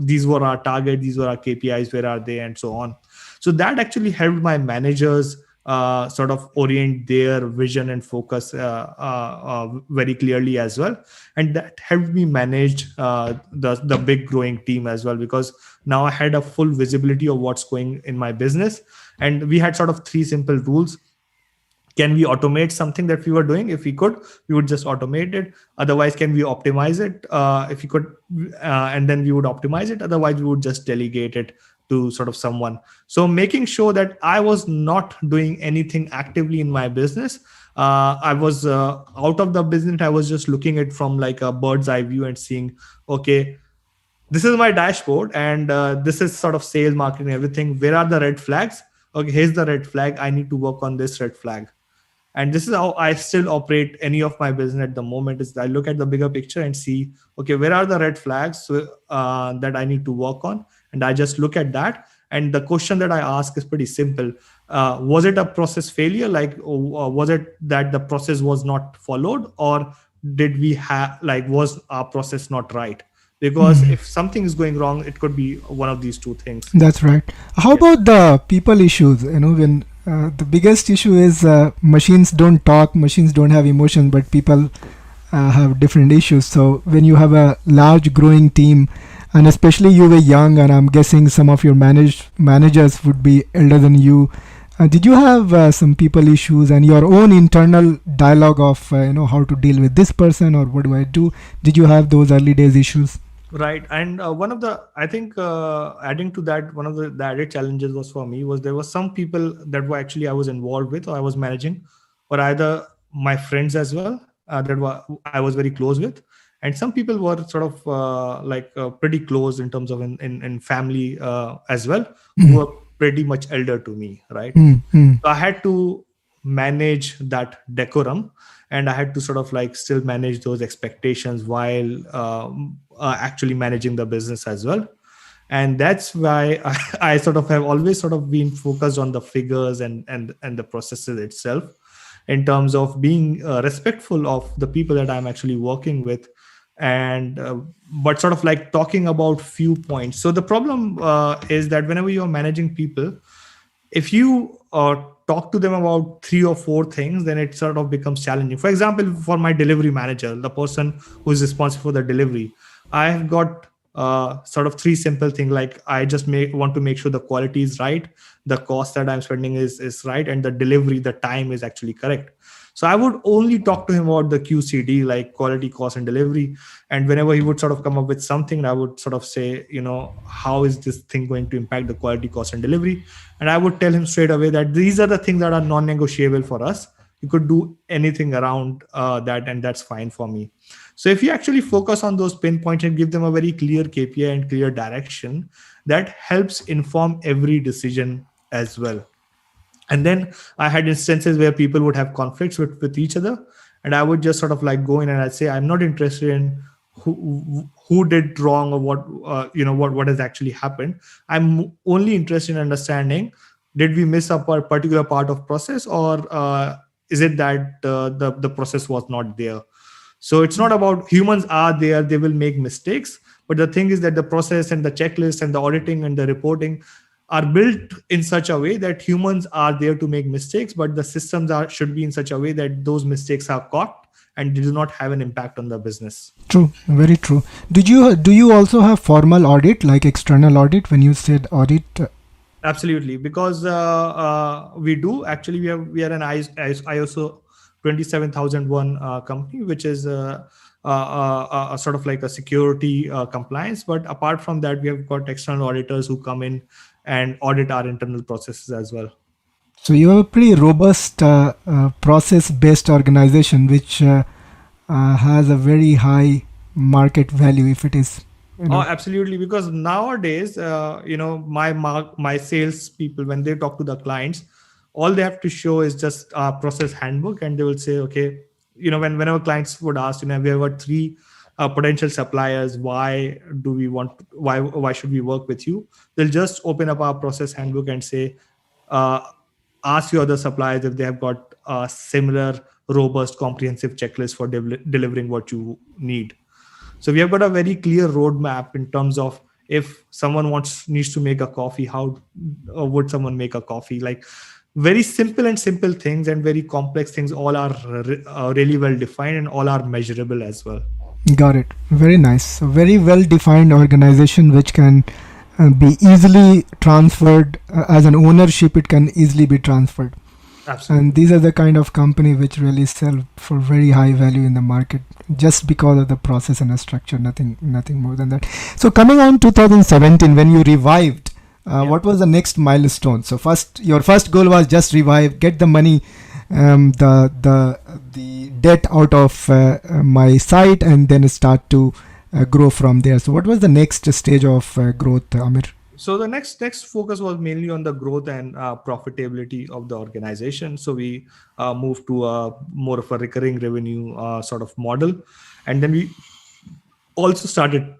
these were our target, these were our KPIs, where are they, and so on. So that actually helped my managers orient their vision and focus very clearly as well. And that helped me manage the big growing team as well, because now I had a full visibility of what's going in my business. And we had sort of 3 simple rules. Can we automate something that we were doing? If we could, we would just automate it. Otherwise, can we optimize it? If we could, and then we would optimize it. Otherwise, we would just delegate it to someone. So making sure that I was not doing anything actively in my business. I was out of the business. I was just looking at it from like a bird's eye view and seeing, okay, this is my dashboard, and this is sales, marketing, everything. Where are the red flags? Okay, here's the red flag. I need to work on this red flag. And this is how I still operate any of my business at the moment. Is I look at the bigger picture and see, okay, where are the red flags that I need to work on? And I just look at that. And the question that I ask is pretty simple. Was it a process failure? Was it that the process was not followed? Or did we was our process not right? Because if something is going wrong, it could be one of these 2 things. That's right. How about the people issues? When the biggest issue is machines don't talk, machines don't have emotion, but people have different issues. So when you have a large growing team, and especially you were young, and I'm guessing some of your managers would be elder than you, did you have some people issues and your own internal dialogue of how to deal with this person, or what do I do? Did you have those early days issues? Right. And one of the, I think, adding to that, one of the added challenges was for me was there were some people that were actually I was involved with or I was managing, or either my friends as well, that I was very close with. And some people were pretty close in terms of in family as well, who were pretty much elder to me. Right. So I had to manage that decorum, and I had to still manage those expectations while actually managing the business as well. And that's why I have always been focused on the figures and the processes itself, in terms of being respectful of the people that I'm actually working with, and but talking about few points. So the problem is that whenever you're managing people, if you talk to them about 3 or 4 things, then it becomes challenging. For example, for my delivery manager, the person who is responsible for the delivery, I have got sort of three simple things, like I just want to make sure the quality is right, the cost that I'm spending is right, and the delivery, the time is actually correct. So I would only talk to him about the QCD, like quality, cost, and delivery. And whenever he would sort of come up with something, I would sort of say, how is this thing going to impact the quality, cost, and delivery? And I would tell him straight away that these are the things that are non-negotiable for us. You could do anything around that, and that's fine for me. So if you actually focus on those pinpoints and give them a very clear KPI and clear direction, that helps inform every decision as well. And then I had instances where people would have conflicts with each other, and I would just sort of like go in and I'd say, I'm not interested in who did wrong or what has actually happened. I'm only interested in understanding, did we miss a particular part of process, or is it that the process was not there? So it's not about humans are there, they will make mistakes. But the thing is that the process and the checklist and the auditing and the reporting are built in such a way that humans are there to make mistakes, but the systems should be in such a way that those mistakes are caught and do not have an impact on the business. True, very true. Do you also have formal audit, like external audit, when you said audit? Absolutely, because we do actually. We are an ISO 27001 company, which is a sort of like a security compliance. But apart from that, we have got external auditors who come in and audit our internal processes as well. So you have a pretty robust process-based organization, which has a very high market value, if it is. Oh, absolutely. Because nowadays, my sales people, when they talk to the clients, all they have to show is just a process handbook, and they will say, okay, whenever clients would ask, we have got three potential suppliers, why should we work with you? They'll just open up our process handbook and say, ask your other suppliers if they have got a similar robust comprehensive checklist for delivering what you need. So we have got a very clear roadmap in terms of, if someone needs to make a coffee, how would someone make a coffee? Like, very simple things and very complex things, all are really well defined and all are measurable as well. Got it. Very nice. So very well defined organization, which can be easily transferred as an ownership. It can easily be transferred. Absolutely. And these are the kind of company which really sell for very high value in the market, just because of the process and the structure, nothing more than that. So coming on 2017, when you revived, what was the next milestone? So your first goal was just revive, get the money, the debt out of my site, and then start to grow from there. So what was the next stage of growth, Amir? So the next focus was mainly on the growth and profitability of the organization. So we moved to more of a recurring revenue sort of model, and then we also started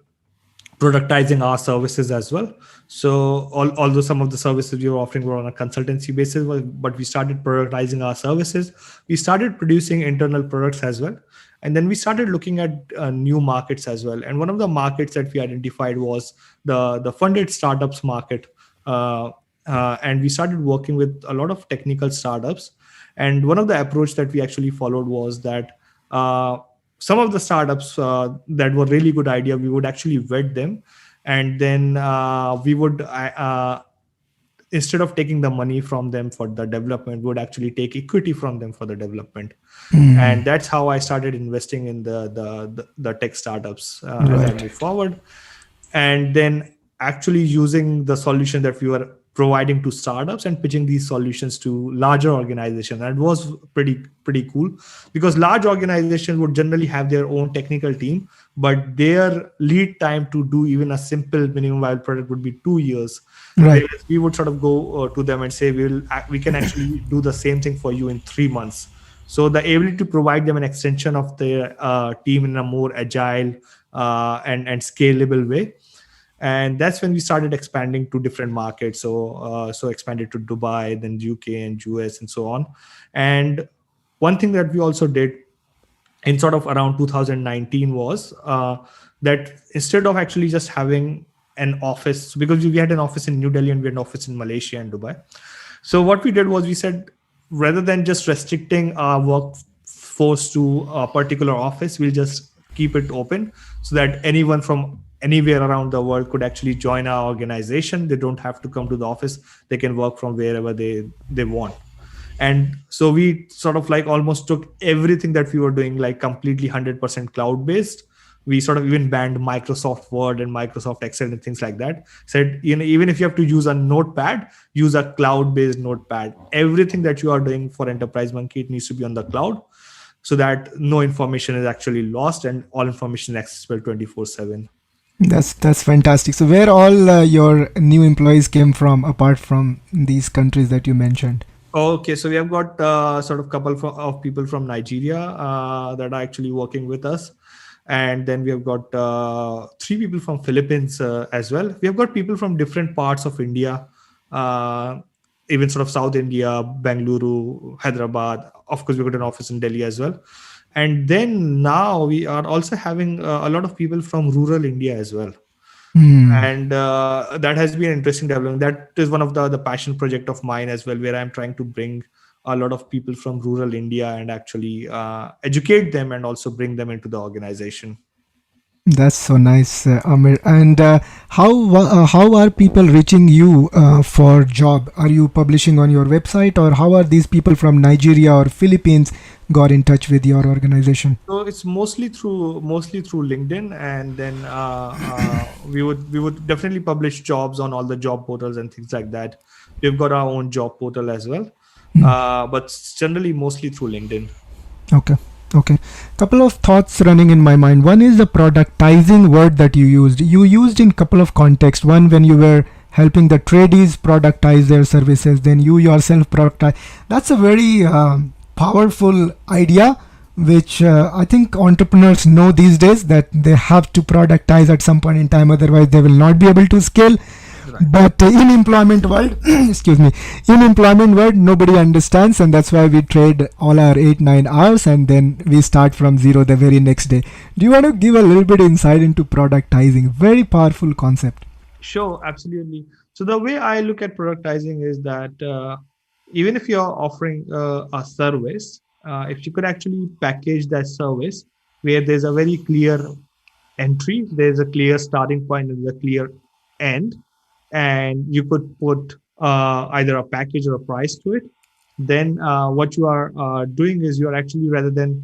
productizing our services as well. So although some of the services we were offering were on a consultancy basis, but we started productizing our services. We started producing internal products as well. And then we started looking at new markets as well. And one of the markets that we identified was the funded startups market. And we started working with a lot of technical startups. And one of the approach that we actually followed was that some of the startups that were really good idea, we would actually vet them. And then we would, instead of taking the money from them for the development, we would actually take equity from them for the development. And that's how I started investing in the tech startups as I moved forward. And then actually using the solution that we were providing to startups and pitching these solutions to larger organizations. That was pretty cool, because large organizations would generally have their own technical team, but their lead time to do even a simple minimum viable product would be 2 years. Right. We would sort of go to them and say, we can actually do the same thing for you in 3 months. So the ability to provide them an extension of their team in a more agile and scalable way. And that's when we started expanding to different markets. So expanded to Dubai, then UK and US and so on. And one thing that we also did in sort of around 2019 was that instead of actually just having an office, because we had an office in New Delhi and we had an office in Malaysia and Dubai. So what we did was we said, rather than just restricting our workforce to a particular office, we'll just keep it open so that anyone from anywhere around the world could actually join our organization. They don't have to come to the office. They can work from wherever they want. And so we sort of like almost took everything that we were doing like completely 100% cloud based. We sort of even banned Microsoft Word and Microsoft Excel and things like that. Said, even if you have to use a notepad, use a cloud based notepad. Everything that you are doing for Enterprise Monkey, it needs to be on the cloud, so that no information is actually lost and all information is accessible 24/7. That's fantastic. So where all your new employees came from, apart from these countries that you mentioned? Okay, so we have got sort of couple of people from Nigeria that are actually working with us, and then we have got 3 people from Philippines as well. We have got people from different parts of India, uh, even sort of South India, Bangalore, Hyderabad. Of course, we got an office in Delhi as well, and then now we are also having a lot of people from rural India as well. Hmm. And that has been an interesting development. That is one of the passion project of mine as well, where I'm trying to bring a lot of people from rural India and actually educate them and also bring them into the organization. That's so nice, Amir. And how are people reaching you for job? Are you publishing on your website, or how are these people from Nigeria or Philippines got in touch with your organization? So it's mostly through LinkedIn, and then we would definitely publish jobs on all the job portals and things like that. We've got our own job portal as well, but it's generally mostly through LinkedIn. Okay. Okay. Couple of thoughts running in my mind. One is the productizing word that you used. You used in couple of contexts. One, when you were helping the tradies productize their services, then you yourself productize. That's a very powerful idea, which I think entrepreneurs know these days, that they have to productize at some point in time, otherwise they will not be able to scale. Right. But in employment world, excuse me, in employment world, nobody understands, and that's why we trade all our 8-9 hours, and then we start from zero the very next day. Do you want to give a little bit insight into productizing? Very powerful concept. Sure, absolutely. So the way I look at productizing is that even if you're offering a service, if you could actually package that service where there's a very clear entry, there's a clear starting point, and there's a clear end, and you could put either a package or a price to it, then what you are doing is you are actually, rather than,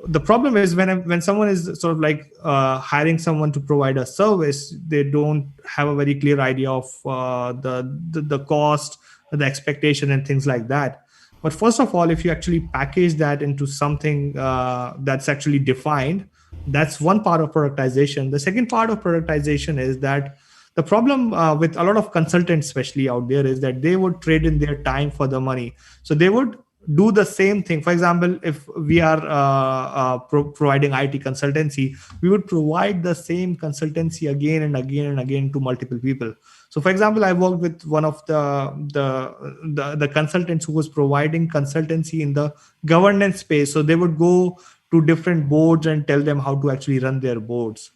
the problem is when someone is sort of like hiring someone to provide a service, they don't have a very clear idea of the cost, the expectation, and things like that. But first of all, if you actually package that into something that's actually defined, that's one part of productization. The second part of productization is that the problem with a lot of consultants, especially out there, is that they would trade in their time for the money. So they would do the same thing. For example, if we are providing IT consultancy, we would provide the same consultancy again and again and again to multiple people. So, for example, I worked with one of the consultants who was providing consultancy in the governance space. So they would go to different boards and tell them how to actually run their boards.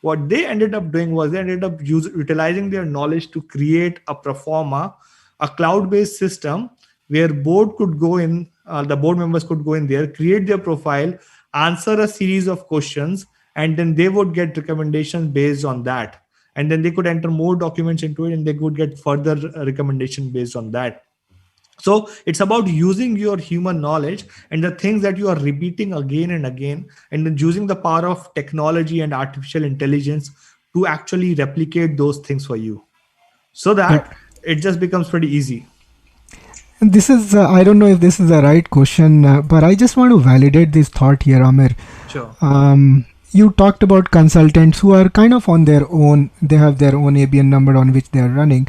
What they ended up doing was they ended up utilizing their knowledge to create a proforma, a cloud-based system where the board members could go in there, create their profile, answer a series of questions, and then they would get recommendations based on that. And then they could enter more documents into it, and they could get further recommendation based on that. So it's about using your human knowledge and the things that you are repeating again and again, and then using the power of technology and artificial intelligence to actually replicate those things for you, so Yeah. that it just becomes pretty easy. And this is, I don't know if this is the right question, but I just want to validate this thought here, Amir. Sure. You talked about consultants who are kind of on their own, they have their own ABN number on which they are running.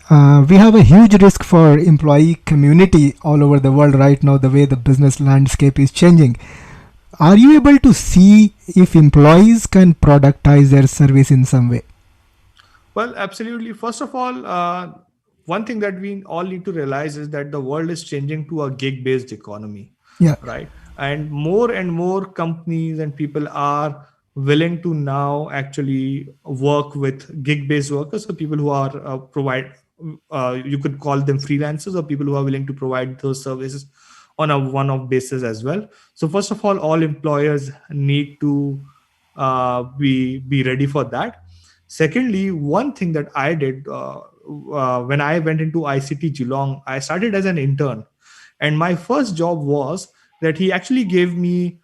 We have a huge risk for employee community all over the world right now, the way the business landscape is changing. Are you able to see if employees can productize their service in some way? Well, absolutely. First of all, one thing that we all need to realize is that the world is changing to a gig based economy, Yeah. right? And more companies and people are willing to now actually work with gig based workers, so people who are you could call them freelancers, or people who are willing to provide those services on a one off basis as well. So first of all employers need to be ready for that. Secondly, one thing that I did when I went into ICT Geelong, I started as an intern, and my first job was that he actually gave me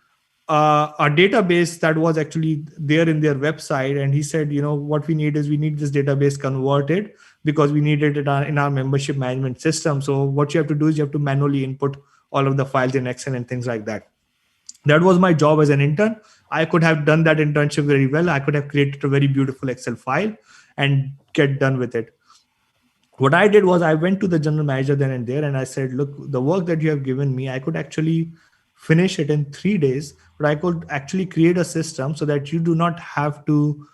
a database that was actually there in their website, and he said, what we need is we need this database converted because we need it in our membership management system. So what you have to do is you have to manually input all of the files in Excel and things like that. That was my job as an intern. I could have done that internship very well. I could have created a very beautiful Excel file and get done with it. What I did was I went to the general manager then and there, and I said, look, the work that you have given me, I could actually finish it in 3 days, but I could actually create a system so that you do not have to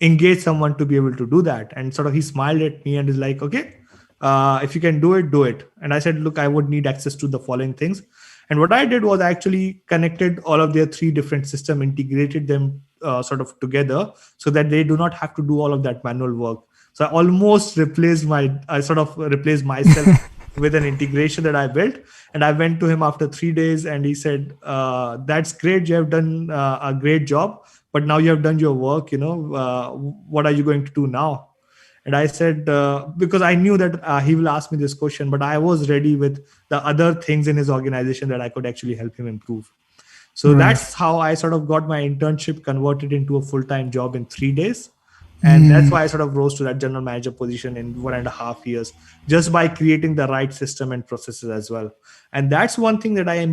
engage someone to be able to do that. And sort of he smiled at me and is like, okay, if you can do it, do it. And I said, look, I would need access to the following things. And what I did was I actually connected all of their 3 different systems, integrated them sort of together so that they do not have to do all of that manual work. So I sort of replaced myself with an integration that I built. And I went to him after 3 days and he said, that's great. You have done a great job, but now you have done your work, what are you going to do now? And I said, because I knew that he will ask me this question, but I was ready with the other things in his organization that I could actually help him improve. So that's how I sort of got my internship converted into a full-time job in 3 days. And that's why I sort of rose to that general manager position in 1.5 years, just by creating the right system and processes as well. And that's one thing that I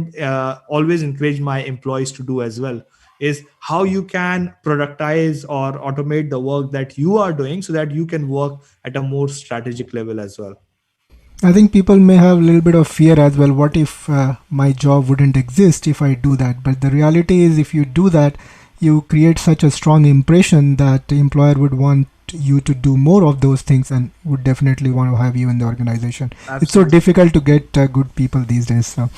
always encourage my employees to do as well, is how you can productize or automate the work that you are doing so that you can work at a more strategic level as well. I think people may have a little bit of fear as well. What if my job wouldn't exist if I do that? But the reality is, if you do that, you create such a strong impression that the employer would want you to do more of those things and would definitely want to have you in the organization. Absolutely. It's so difficult to get good people these days. So.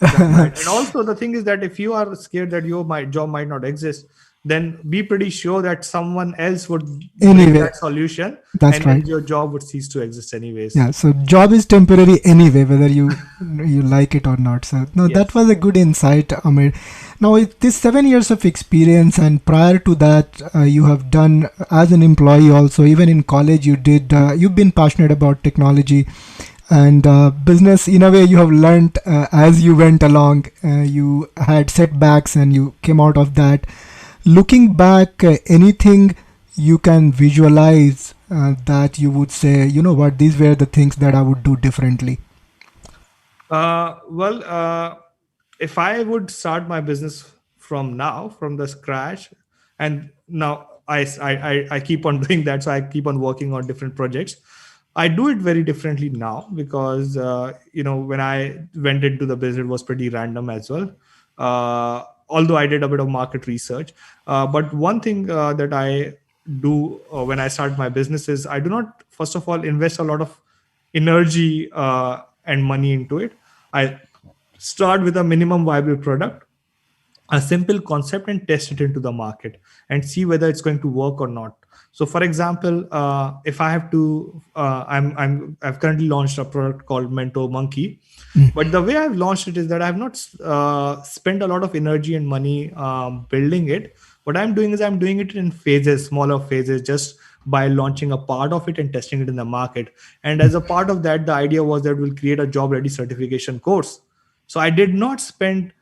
Right. And also the thing is that if you are scared that your job might not exist, then be pretty sure that someone else would bring that solution. That's and right. Your job would cease to exist anyways. Yeah, so job is temporary anyway, whether you like it or not. So no, That was a good insight, Amir. Now, with this 7 years of experience, and prior to that, you have done as an employee also. Even in college, you've been passionate about technology and business. In a way, you have learned as you went along. You had setbacks and you came out of that. Looking back, anything you can visualize that you would say, you know what, these were the things that I would do differently? If I would start my business from the scratch, and now I keep on doing that, so I keep on working on different projects. I do it very differently now because when I went into the business, it was pretty random as well. Although I did a bit of market research, but one thing that I do when I start my business is I do not, first of all, invest a lot of energy and money into it. I start with a minimum viable product, a simple concept, and test it into the market and see whether it's going to work or not. So, for example, if I have to, I've currently launched a product called Mentor Monkey. But the way I've launched it is that I have not spent a lot of energy and money building it. What I'm doing is I'm doing it in phases, smaller phases, just by launching a part of it and testing it in the market. And as a part of that, the idea was that we'll create a job ready certification course. So I did not spend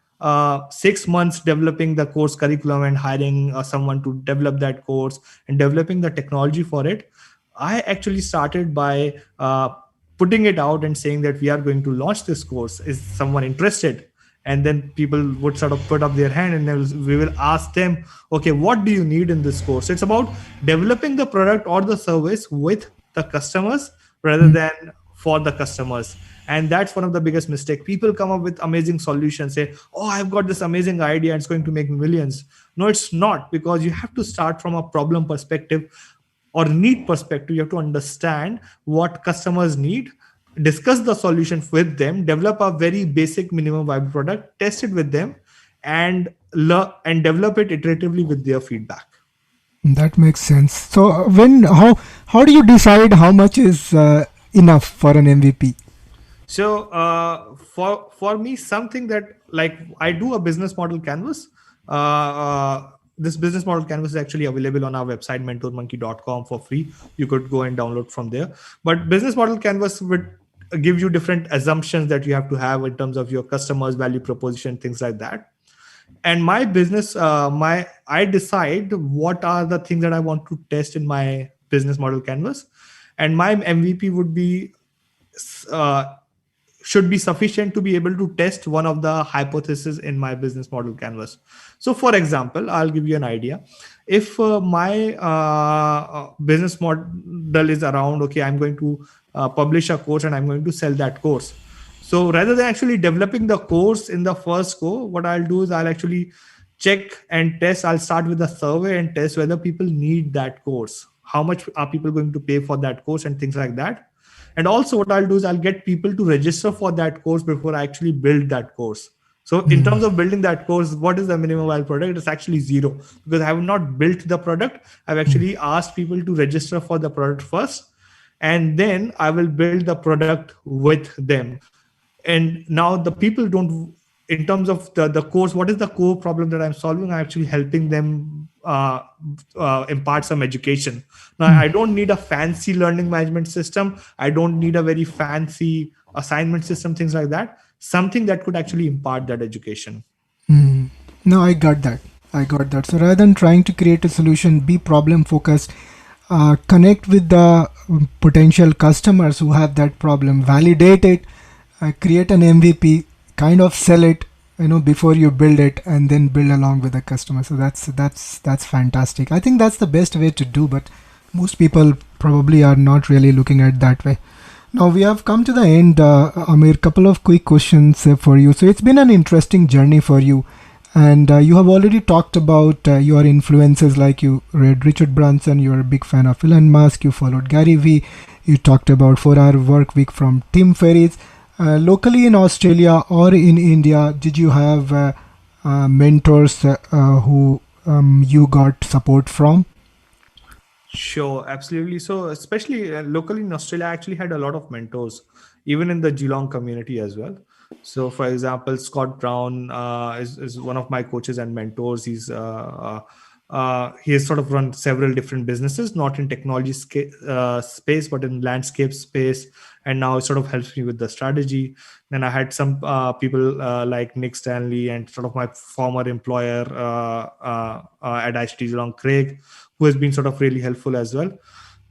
6 months developing the course curriculum and hiring someone to develop that course and developing the technology for it. I actually started by putting it out and saying that we are going to launch this course. Is someone interested? And then people would sort of put up their hand, and we will ask them, okay, what do you need in this course? It's about developing the product or the service with the customers rather than for the customers. And that's one of the biggest mistakes. People come up with amazing solutions, say, oh, I've got this amazing idea and it's going to make millions. No, it's not, because you have to start from a problem perspective or need perspective. You have to understand what customers need, discuss the solution with them, develop a very basic minimum viable product, test it with them, and develop it iteratively with their feedback. That makes sense. So how do you decide how much is enough for an MVP? So for me, something that, like, I do a business model canvas. this business model canvas is actually available on our website mentormonkey.com for free. You could go and download from there. But business model canvas would give you different assumptions that you have to have in terms of your customers, value proposition, things like that. And my business, my I decide what are the things that I want to test in my business model canvas, and my MVP would be uh, should be sufficient to be able to test one of the hypotheses in my business model canvas. So for example, I'll give you an idea. If my business model is around, okay, I'm going to publish a course and I'm going to sell that course. So rather than actually developing the course in the first go, what I'll do is I'll actually check and test. I'll start with a survey and test whether people need that course, how much are people going to pay for that course, and things like that. And also what I'll do is I'll get people to register for that course before I actually build that course. So in terms of building that course, what is the minimum viable product? It's actually zero, because I have not built the product. I've actually asked people to register for the product first, and then I will build the product with them. And now the people don't, in terms of the course, what is the core problem that I'm solving? I'm actually helping them impart some education. Now I don't need a fancy learning management system, I don't need a very fancy assignment system, things like that. Something that could actually impart that education. No, I got that. I got that. So rather than trying to create a solution, be problem focused, connect with the potential customers who have that problem, validate it, create an MVP, kind of sell it, before you build it, and then build along with the customer. So that's fantastic. I think that's the best way to do, but most people probably are not really looking at it that way. Now we have come to the end, Amir. Couple of quick questions for you. So it's been an interesting journey for you, and you have already talked about your influences, like you read Richard Branson, you're a big fan of Elon Musk, you followed Gary Vee, you talked about 4-Hour Work Week from Tim Ferriss. Locally in Australia or in India, did you have mentors who you got support from? Sure, absolutely. So, especially locally in Australia, I actually had a lot of mentors, even in the Geelong community as well. So, for example, Scott Brown is one of my coaches and mentors. He has sort of run several different businesses, not in technology space, but in landscape space, and now it sort of helps me with the strategy. Then I had some people like Nick Stanley and sort of my former employer at ICT Geelong, Craig, who has been sort of really helpful as well.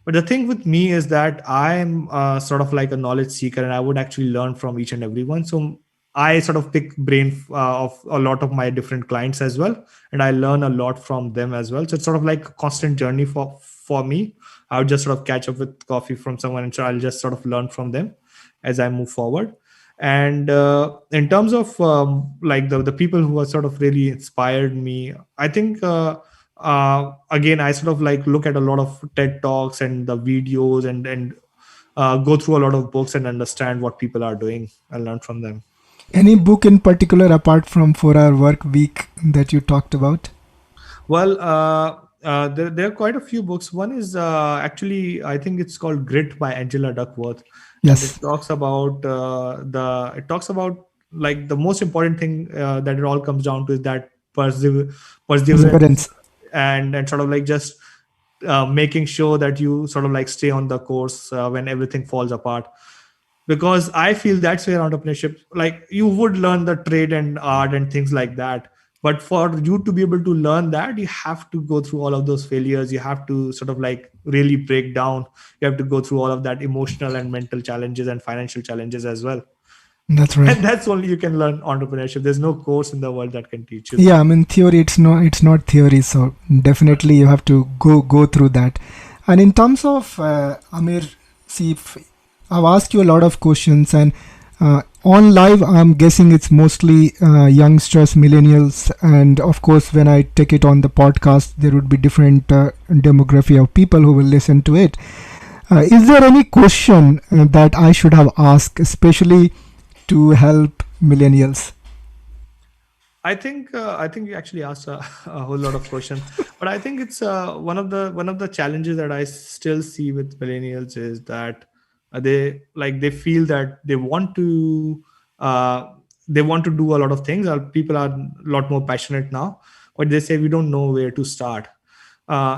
But the thing with me is that I'm sort of like a knowledge seeker, and I would actually learn from each and every one. So I sort of pick brain of a lot of my different clients as well, and I learn a lot from them as well. So it's sort of like a constant journey for me. I would just sort of catch up with coffee from someone, and so I'll just sort of learn from them as I move forward. And in terms of like the people who have sort of really inspired me, I think again, I sort of like look at a lot of TED talks and the videos, and go through a lot of books and understand what people are doing and learn from them. Any book in particular apart from 4-Hour Work Week that you talked about? Well, there are quite a few books. One is actually, I think it's called Grit by Angela Duckworth, and Yes. it talks about it talks about like the most important thing that it all comes down to is that perseverance, Perseverance. and sort of like just making sure that you sort of like stay on the course when everything falls apart. Because I feel that's where entrepreneurship, like you would learn the trade and art and things like that, but for you to be able to learn that, you have to go through all of those failures. You have to sort of like really break down. You have to go through all of that emotional and mental challenges and financial challenges as well. That's right. And that's only you can learn entrepreneurship. There's no course in the world that can teach you Yeah, that. I mean theory. It's not theory. So definitely you have to go through that. And in terms of Amir, see, if I've asked you a lot of questions, and on live, I'm guessing it's mostly youngsters, millennials, and of course, when I take it on the podcast, there would be different demography of people who will listen to it. Is there any question that I should have asked, especially to help millennials? I think you actually asked a whole lot of questions, but I think it's one of the challenges that I still see with millennials is that they feel that uh, they want to do a lot of things. People are a lot more passionate now, or they say we don't know where to start.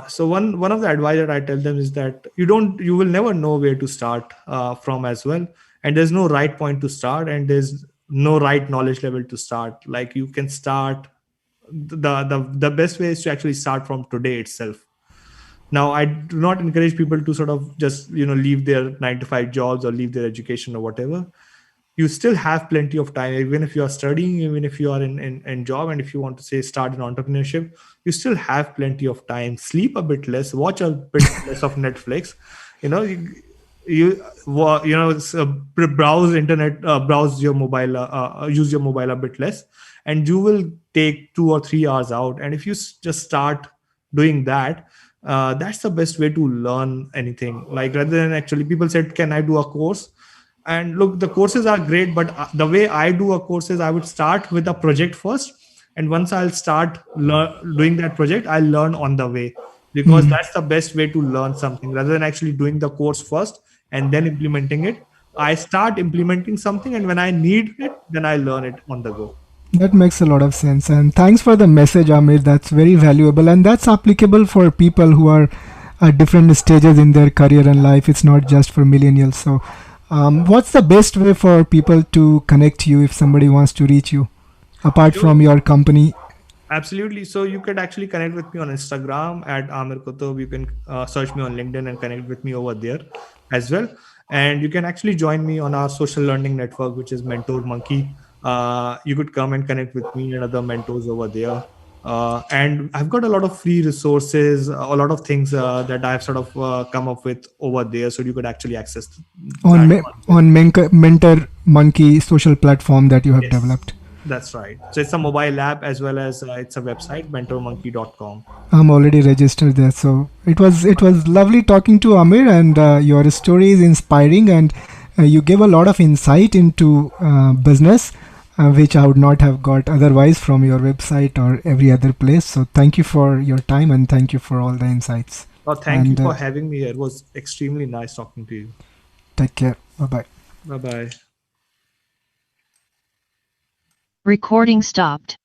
So one of the advice that I tell them is that you will never know where to start from as well, and there's no right point to start, and there's no right knowledge level to start. Like you can start, the best way is to actually start from today itself. Now I do not encourage people to sort of just leave their 9 to 5 jobs or leave their education or whatever. You still have plenty of time, even if you are studying, even if you are in job, and if you want to say start an entrepreneurship, you still have plenty of time. Sleep a bit less, watch a bit less of Netflix, you know you, browse internet, browse your mobile, use your mobile a bit less, and you will take 2 or 3 hours out. And if you just start doing that, that's the best way to learn anything. Like, rather than, actually, people said, can I do a course? And look, the courses are great, but the way I do a course is I would start with a project first, and once I'll start doing that project, I'll learn on the way, because that's the best way to learn something, rather than actually doing the course first and then implementing it. I start implementing something, and when I need it, then I learn it on the go. That makes a lot of sense. And thanks for the message, Amir. That's very valuable. And that's applicable for people who are at different stages in their career and life. It's not just for millennials. So, what's the best way for people to connect to you if somebody wants to reach you, apart from your company? Absolutely. So you could actually connect with me on Instagram at Amir Kutub. You can search me on LinkedIn and connect with me over there as well. And you can actually join me on our social learning network, which is Mentor Monkey. You could come and connect with me and other mentors over there. And I've got a lot of free resources, a lot of things that I've sort of come up with over there. So you could actually access On, that. on Mentor Monkey social platform that you have Yes. developed. That's right. So it's a mobile app as well as it's a website, mentormonkey.com. I'm already registered there. So it was lovely talking to Amir, and your story is inspiring, and you gave a lot of insight into business, which I would not have got otherwise from your website or every other place. So thank you for your time, and thank you for all the insights. Well, thank And, you for having me here. It was extremely nice talking to you. Take care. Bye bye. Bye bye. Recording stopped.